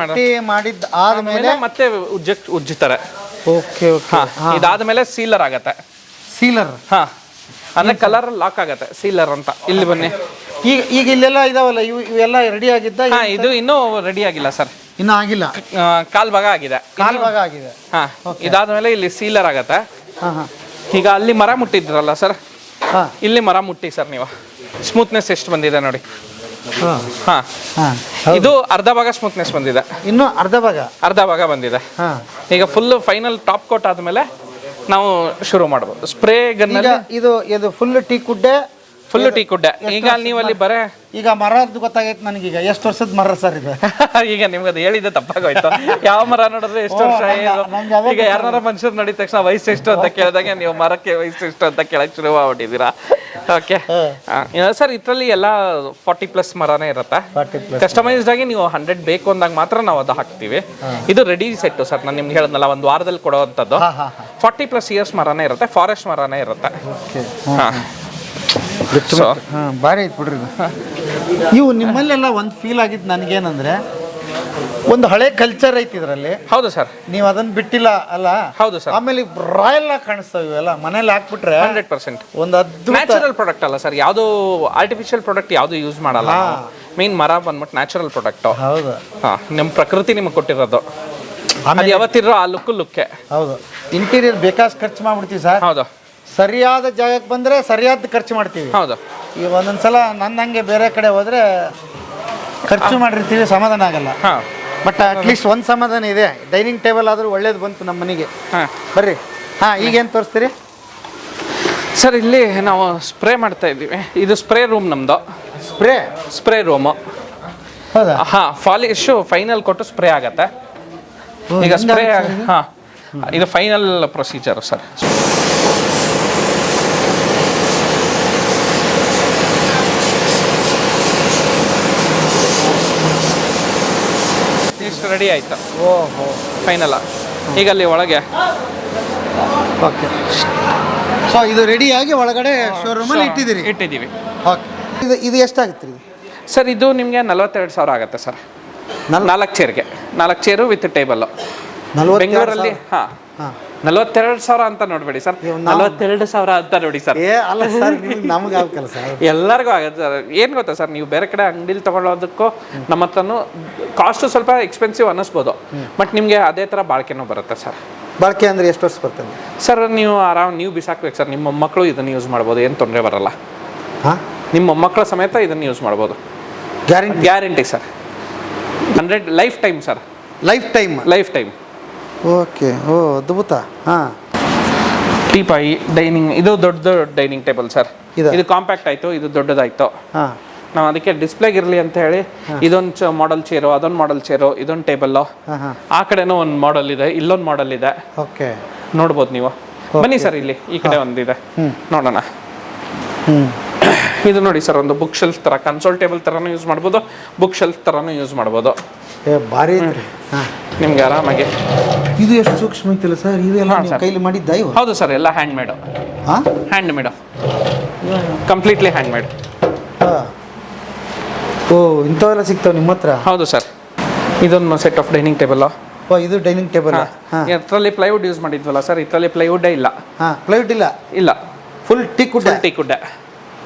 ಮಾಡಿದ ಆದ್ಮೇಲೆ ಮತ್ತೆ ಉಜ್ಜುತ್ತಾರೆ. Okay okay. ಹಾ ಇದಾದ್ಮೇಲೆ ಸೀಲರ್ ಆಗತ್ತೆ. ಸೀಲರ್. ಹಾ ಅಂದ್ರೆ ಕಲರ್ ಲಾಕ್ ಆಗತ್ತೆ, ಸೀಲರ್ ಅಂತ. ಇಲ್ಲಿ ಬನ್ನಿ. ಈಗ ಇಲ್ಲೆಲ್ಲ ಇದಾವಲ್ಲ, ಇವೆಲ್ಲ ರೆಡಿ ಆಗಿದ್ದ? ಹಾ ಇದು ಇನ್ನೂ ರೆಡಿ ಆಗಿಲ್ಲ ಸರ್, ಇನ್ನೂ ಆಗಿಲ್ಲ. ಕಾಲ್ ಭಾಗ ಆಗಿದೆ. ಕಾಲ್ ಭಾಗ ಆಗಿದೆ. ಹಾ ಇದಾದ್ಮೇಲೆ ಇಲ್ಲಿ ಸೀಲರ್ ಆಗತ್ತೆ. ಹಾ ಹಾ. ಈಗ ಅಲ್ಲಿ ಮರ ಮುಟ್ಟಿದ್ರಲ್ಲ ಸರ್, ಹಾ ಇಲ್ಲಿ ಮರ ಮುಟ್ಟಿ ಸರ್ ನೀವು. ಸ್ಮೂತ್ನೆಸ್ ಎಷ್ಟು ಬಂದಿದೆ ನೋಡಿ. ಹಾ ಹಾ ಹಾ. ಇದು ಅರ್ಧ ಭಾಗ ಸ್ಮೂತ್ನೆಸ್ ಬಂದಿದೆ, ಇನ್ನು ಅರ್ಧ ಭಾಗ ಬಂದಿದೆ. ಹಾ. ಈಗ ಫುಲ್ ಫೈನಲ್ ಟಾಪ್ ಕೋಟ್ ಆದ್ಮೇಲೆ ನಾವು ಶುರು ಮಾಡ್ಬೋದು. ಸ್ಪ್ರೇ ಗನ್ನಲ್ಲಿ ಇದು ಫುಲ್ ಟೀ ಕುಡ್ಡೆ, ಫುಲ್ ಟೀ ಕುಡ್ಡೆ. ಈಗ ನೀವು ಅಲ್ಲಿ ಬರೇ ಈಗ ಮರದ್ದು ಗೊತ್ತಾಗೈತೆ ನನಗೀಗ. ಎಷ್ಟು ವರ್ಷದ ಮರ ಸರ್ ಇದು? ಈಗ ನಿಮ್ಗೆ ಅದು ಹೇಳಿದ್ದೆ ತಪ್ಪಾಗೋಯ್ತು. ಯಾವ ಮರ ನೋಡಿದ್ರೆ ಎಷ್ಟು ವರ್ಷ ಏನು? ಈಗ ಯಾರನ್ನಾರ ಮನುಷ್ಯರು ನೋಡಿದ ತಕ್ಷಣ ವಯಸ್ಸು ಎಷ್ಟು ಅಂತ ಕೇಳಿದಾಗ ನೀವು ಮರಕ್ಕೆ ವಯಸ್ಸು ಎಷ್ಟು ಅಂತ ಕೇಳಕ್ ಶುರು ಮಾಡ್ಬಿಟ್ಟಿದ್ದೀರಾ. ಓಕೆ ಸರ್, ಇದರಲ್ಲಿ ಎಲ್ಲ 40+ ಮರನೇ ಇರುತ್ತೆ. ಕಸ್ಟಮೈಸ್ಡ್ ಆಗಿ ನೀವು 100 ಬೇಕು ಅಂದಾಗ ಮಾತ್ರ ನಾವು ಅದು ಹಾಕ್ತೀವಿ. ಇದು ರೆಡಿ ಸೆಟ್ ಸರ್, ನಾನು ನಿಮ್ಗೆ ಹೇಳಿದ್ನಲ್ಲ ಒಂದು ವಾರದಲ್ಲಿ ಕೊಡುವಂಥದ್ದು. 40+ ಇಯರ್ಸ್ ಮರನೇ ಇರುತ್ತೆ, ಫಾರೆಸ್ಟ್ ಮರನೇ ಇರುತ್ತೆ. ಭಾರಿ ಐತೆ ಬಿಡ್ರಿ. ಇವು ನಿಮ್ಮಲ್ಲೆಲ್ಲ ಒಂದು ಫೀಲ್ ಆಗಿದ್ದು ನನಗೇನಂದ್ರೆ, ಒಂದು ಹಳೆ ಕಲ್ಚರ್ ಐತಿ ಇದರಲ್ಲಿ. ಹೌದು ಸರ್, ನೀವು ಅದನ್ನ ಬಿಟ್ಟಿಲ್ಲ ಅಲ್ಲ? ಹೌದು ಸರ್. ಆಮೇಲೆ ರಾಯಲ್ ಆಗಿ ಕಾಣಿಸ್ತಾವೆ ಇವೆಲ್ಲ. ಮನೇಲಿ ಹಾಕ್ಬಿಟ್ರೆ 100% ಒಂದು ಅದ್ಭುತ ನ್ಯಾಚುರಲ್ ಪ್ರಾಡಕ್ಟ್ ಅಲ್ಲ ಸರ್, ಯಾವುದು ಆರ್ಟಿಫಿಷಿಯಲ್ ಪ್ರಾಡಕ್ಟ್ ಯಾವುದು ಯೂಸ್ ಮಾಡಲ್ಲ. ಮೇನ್ ಮರ ಬಂದ್ಬಿಟ್ಟು ನ್ಯಾಚುರಲ್ ಪ್ರಾಡಕ್ಟ್. ಹೌದು. ಹಾ ನಮ್ಮ ಪ್ರಕೃತಿ ನಿಮಗೆ ಕೊಟ್ಟಿರೋದು. ಅದು ಯಾವತ್ತಿರೋ ಆ ಲುಕ್ಕೆ. ಹೌದು. ಇಂಟೀರಿಯರ್ ಬೇಕಾಸ್ ಖರ್ಚು ಮಾಡ್ಬಿಡ್ತೀವಿ ಸರ್. ಹೌದು. ಸರಿಯಾದ ಜಾಗಕ್ಕೆ ಬಂದರೆ ಸರಿಯಾದ ಖರ್ಚು ಮಾಡ್ತೀವಿ. ಹೌದು. ಈಗ ಒಂದೊಂದ್ಸಲ ನನ್ನ ಹಂಗೆ ಬೇರೆ ಕಡೆ ಹೋದರೆ ಖರ್ಚು ಮಾಡಿರ್ತೀವಿ, ಸಮಾಧಾನ ಆಗಲ್ಲ. ಹಾಂ ಬಟ್ ಅಟ್ಲೀಸ್ಟ್ ಒಂದು ಸಮಾಧಾನ ಇದೆ. ಡೈನಿಂಗ್ ಟೇಬಲ್ ಆದರೂ ಒಳ್ಳೇದು ಬಂತು ನಮ್ಮ ಮನೆಗೆ. ಹಾಂ ಬರ್ರಿ. ಹಾಂ, ಈಗೇನು ತೋರಿಸ್ತೀರಿ ಸರ್? ಇಲ್ಲಿ ನಾವು ಸ್ಪ್ರೇ ಮಾಡ್ತಾ ಇದ್ದೀವಿ. ಇದು ಸ್ಪ್ರೇ ರೂಮ್ ನಮ್ಮದು. Spray room. ಹೌದಾ? ಹಾಂ, ಪಾಲಿಶು ಫೈನಲ್ ಕೊಟ್ಟು ಸ್ಪ್ರೇ ಆಗತ್ತೆ. ಈಗ ಸ್ಪ್ರೇ ಹಾಂ, ಇದು ಫೈನಲ್ ಪ್ರೊಸೀಜರು ಸರ್. ಇಷ್ಟು ರೆಡಿ ಆಯ್ತು. ಓಹೋ, ಫೈನಲ್. ಈಗ ಅಲ್ಲಿ ಒಳಗೆ ಓಕೆ. ಸೊ ಇದು ರೆಡಿಯಾಗಿ ಒಳಗಡೆ ಶೋರೂಮಲ್ಲಿ ಇಟ್ಟಿದ್ದೀವಿ. ಓಕೆ. ಇದು ಎಷ್ಟಾಗುತ್ತೆ ರೀ ಸರ್? ಇದು ನಿಮಗೆ 42,000 ಆಗುತ್ತೆ ಸರ್. 4 ಚೇರ್ಗೆ, 4 chair with table. ಬೆಂಗಳೂರಲ್ಲಿ ಹಾಂ 42,000 ಅಂತ ನೋಡಬೇಡಿ ಸರ್, 42,000 ಅಂತ ನೋಡಿ ಸರ್. ಅಲ್ಲ ಸರ್, ನಮ್ಗೆ ಆಗಲ್ಲ ಸರ್, ಎಲ್ಲರಿಗೂ ಆಗುತ್ತೆ ಸರ್. ಏನು ಗೊತ್ತಾ ಸರ್, ನೀವು ಬೇರೆ ಕಡೆ ಅಂಗಡಿಲಿ ತೊಗೊಳ್ಳೋದಕ್ಕೂ ನಮ್ಮ ಹತ್ರನೂ ಕಾಸ್ಟು ಸ್ವಲ್ಪ ಎಕ್ಸ್ಪೆನ್ಸಿವ್ ಅನ್ನಿಸ್ಬೋದು, ಬಟ್ ನಿಮಗೆ ಅದೇ ಥರ ಬಾಳಿಕೆನೂ ಬರುತ್ತೆ ಸರ್. ಬಾಳಿಕೆ ಅಂದರೆ ಎಷ್ಟು ವರ್ಷ ಬರ್ತದೆ ಸರ್? ನೀವು ನೀವು ಬಿಸಾಕ್ಬೇಕು ಸರ್, ನಿಮ್ಮ ಮಕ್ಕಳು ಇದನ್ನು ಯೂಸ್ ಮಾಡ್ಬೋದು, ಏನು ತೊಂದರೆ ಬರಲ್ಲ. ಹಾಂ, ನಿಮ್ಮ ಮಕ್ಕಳ ಸಮೇತ ಇದನ್ನು ಯೂಸ್ ಮಾಡ್ಬೋದು. Guarantee sir. 100 life time sir. Life time. Okay. ಓ, ಅದ್ಭುತ. ಹಾಂ. ಟೀಪಾಯಿ, ಡೈನಿಂಗ್, ಇದು ದೊಡ್ಡ ಡೈನಿಂಗ್ ಟೇಬಲ್ ಸರ್. ಇದು ಕಾಂಪ್ಯಾಕ್ಟ್ ಆಯಿತು, ಇದು ದೊಡ್ಡದಾಯಿತು. ಹಾಂ. ನಾವು ಅದಕ್ಕೆ ಡಿಸ್ಪ್ಲೇಗೆ ಇರಲಿ ಅಂತ ಹೇಳಿ ಇದೊಂದು ಮಾಡೆಲ್ ಚೇರು, ಅದೊಂದು ಮಾಡೆಲ್ ಚೇರು, ಇದೊಂದು ಟೇಬಲ್ಲು, ಆ ಕಡೆನೂ ಒಂದು ಮಾಡೆಲ್ ಇದೆ, ಇಲ್ಲೊಂದು ಮಾಡೆಲ್ ಇದೆ. ಓಕೆ, ನೋಡ್ಬೋದು ನೀವು. ಬನ್ನಿ ಸರ್, ಇಲ್ಲಿ ಈ ಕಡೆ ಒಂದಿದೆ, ನೋಡೋಣ. ಇದು ನೋಡಿ ಸರ್, ಒಂದು ಬುಕ್ ಶೆಲ್ಫ್ ಥರ, ಕನ್ಸೋಲ್ ಟೇಬಲ್ ಥರನೂ ಯೂಸ್ ಮಾಡ್ಬೋದು, ಬುಕ್ ಶೆಲ್ಫ್ ಥರನೂ ಯೂಸ್ ಮಾಡ್ಬೋದು. ಭಾರಿ ನಿಮ್ಗೆ ಆರಾಮಾಗಿ. ಇದು ಎಷ್ಟು ಸೂಕ್ಷ್ಮ ಐತಿಲ್ಲ ಸರ್? ಇದೆಲ್ಲ ಕೈಲಿ ಮಾಡಿದ್ದ? ಹೌದು ಸರ್, ಎಲ್ಲ hand made. Hand made, completely hand made. ಓ, ಇಂಥವೆಲ್ಲ ಸಿಗ್ತಾವೆ ನಿಮ್ಮ ಹತ್ರ? ಹೌದು ಸರ್. ಇದೊಂದು ಸೆಟ್ ಆಫ್ ಡೈನಿಂಗ್ ಟೇಬಲ್. ಓ, ಇದು ಡೈನಿಂಗ್ ಟೇಬಲ್. ಇದರಲ್ಲಿ ಪ್ಲೈವುಡ್ ಯೂಸ್ ಮಾಡಿದ್ವಲ್ಲ ಸರ್, ಇದರಲ್ಲಿ ಪ್ಲೈವುಡ್ಡೇ ಇಲ್ಲ. ಪ್ಲೈವುಡ್ ಇಲ್ಲ, ಫುಲ್ ಟೀಕ್ ಕುಡ್ಡೆ.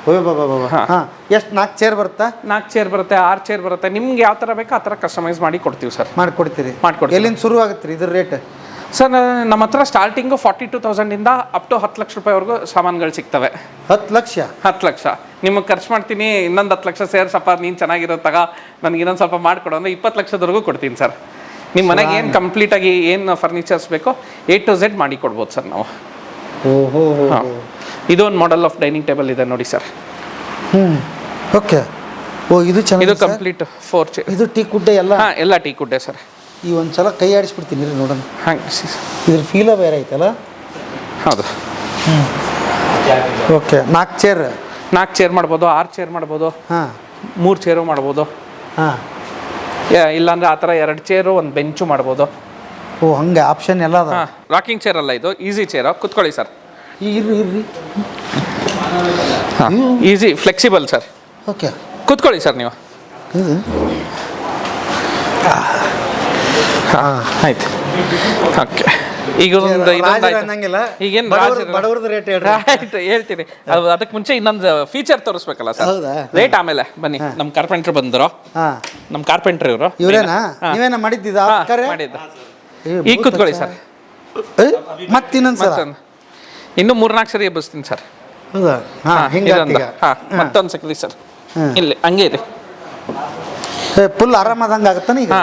ಓ ಬಾಬಾ. ಹಾಂ, ಎಷ್ಟು 4 ಚೇರ್ ಬರುತ್ತಾ? 4 ಚೇರ್ ಬರುತ್ತೆ, 6 ಚೇರ್ ಬರುತ್ತೆ. ನಿಮ್ಗೆ ಯಾವ ಥರ ಬೇಕೋ ಆ ಥರ ಕಸ್ಟಮೈಸ್ ಮಾಡಿ ಕೊಡ್ತೀವಿ ಸರ್. ಮಾಡಿಕೊಡ್ತೀರಿ? ಎಲ್ಲಿಂದ ಶುರು ಆಗುತ್ತೆ ರೀ ಇದ್ರ ರೇಟ್? ಸರ್, ನಮ್ಮ ಹತ್ರ ಸ್ಟಾರ್ಟಿಂಗು 42,000 ಅಪ್ ಟು 10 ಲಕ್ಷ ರೂಪಾಯಿವರೆಗೂ ಸಾಮಾನುಗಳು ಸಿಗ್ತವೆ. 10 ಲಕ್ಷ? 10 ಲಕ್ಷ ನಿಮಗೆ ಖರ್ಚು ಮಾಡ್ತೀನಿ, ಇನ್ನೊಂದು 10 ಲಕ್ಷ ಸೇರ್ಸಪ್ಪ, ನೀನು ಚೆನ್ನಾಗಿರೋ ತಗ, ನನಗೆ ಇನ್ನೊಂದು ಸ್ವಲ್ಪ ಮಾಡಿಕೊಡು ಅಂದರೆ 20 ಲಕ್ಷದವರೆಗೂ ಕೊಡ್ತೀನಿ ಸರ್. ನಿಮ್ಮ ಮನೆಗೆ ಏನು ಕಂಪ್ಲೀಟಾಗಿ ಏನು ಫರ್ನಿಚರ್ಸ್ ಬೇಕೋ A to Z ಮಾಡಿ ಕೊಡ್ಬೋದು ಸರ್ ನಾವು. ಓಹೋ. ಇದೊಂದು ಮಾಡೆಲ್ ಆಫ್ ಡೈನಿಂಗ್ ಟೇಬಲ್ ಇದೆ ನೋಡಿ ಸರ್. ಓಕೆ. ಓ, ಇದು ಚೆನ್ನಾಗಿ. ಇದು ಕಂಪ್ಲೀಟ್ 4 ಚೇರ್. ಇದು ಟೀ ಕುಡ್ಡೆ ಎಲ್ಲ? ಹಾಂ, ಎಲ್ಲ ಟೀ ಕುಡ್ಡೆ ಸರ್. ಈ ಒಂದ್ಸಲ ಕೈ ಆಡಿಸ್ಬಿಡ್ತೀನಿ ರೀ, ನೋಡೋಣ. ಹಾಗೆ ಇದ್ರ ಫೀಲ ಬೇರೆ ಐತಲ್ಲ? ಹೌದು. ಓಕೆ. 4 ಚೇರ್? 4 ಚೇರ್ ಮಾಡ್ಬೋದು, 6 ಚೇರ್ ಮಾಡ್ಬೋದು. ಹಾಂ. 3 ಚೇರು ಮಾಡ್ಬೋದು. ಹಾಂ. ಇಲ್ಲಾಂದ್ರೆ ಆ ಥರ 2 ಚೇರು, ಒಂದು ಬೆಂಚು ಮಾಡ್ಬೋದು. ಓ, ಹಂಗೆ ಆಪ್ಷನ್ ಎಲ್ಲ ಅದ? ಹಾಂ, ರಾಕಿಂಗ್ ಚೇರ್ ಅಲ್ಲ, ಇದು ಈಸಿ ಚೇರು. ಕುತ್ಕೊಳ್ಳಿ ಸರ್. ಇರ್ರಿ. ಹಾಂ, ಈಸಿ ಫ್ಲೆಕ್ಸಿಬಲ್ ಸರ್. ಓಕೆ, ಕುತ್ಕೊಳ್ಳಿ ಸರ್ ನೀವು. ಹಾಂ, ಆಯ್ತು. ಓಕೆ. ಈಗ ಒಂದು ರಾಜರು ಅನ್ನಂಗಿಲ್ಲ. ಈಗೇನು ಬಡವ್ರದ್ದು ರೇಟ್ ಹೇಳ್ರಿ. ಆಯ್ತು ಹೇಳ್ತೀನಿ. ಅದು ಅದಕ್ಕೆ ಮುಂಚೆ ಇನ್ನೊಂದು ಫೀಚರ್ ತೋರಿಸ್ಬೇಕಲ್ಲ ಸರ್. ಹೌದಾ? ರೇಟ್ ಆಮೇಲೆ ಬನ್ನಿ. ನಮ್ಮ ಕಾರ್ಪೆಂಟ್ರ್ ಬಂದರು. ನಮ್ಮ ಕಾರ್ಪೆಂಟ್ರ್ ಇವರು. ಇವ್ರೇನಾ? ನೀವೇನ ಮಾಡಿದ್ದಿದ್ದ? ಮಾಡಿದ್ದು. ಈಗ ಕೂತ್ಕೊಳ್ಳಿ ಸರ್. ಮತ್ತಿನ್ನೊಂದ್ಸಲ ಇನ್ನೂ 3-4 ಸರಿ ಎಬ್ಬಿಸ್ತೀನಿ ಸರ್. ಹೌದಾ? ಮತ್ತೊಂದು ಸರಿ ಸರ್. ಇಲ್ಲಿ ಹಂಗೆ ಇದೆ. ಫುಲ್ ಆರಾಮದಂಗೆ ಆಗುತ್ತಾನೆ ಈಗ.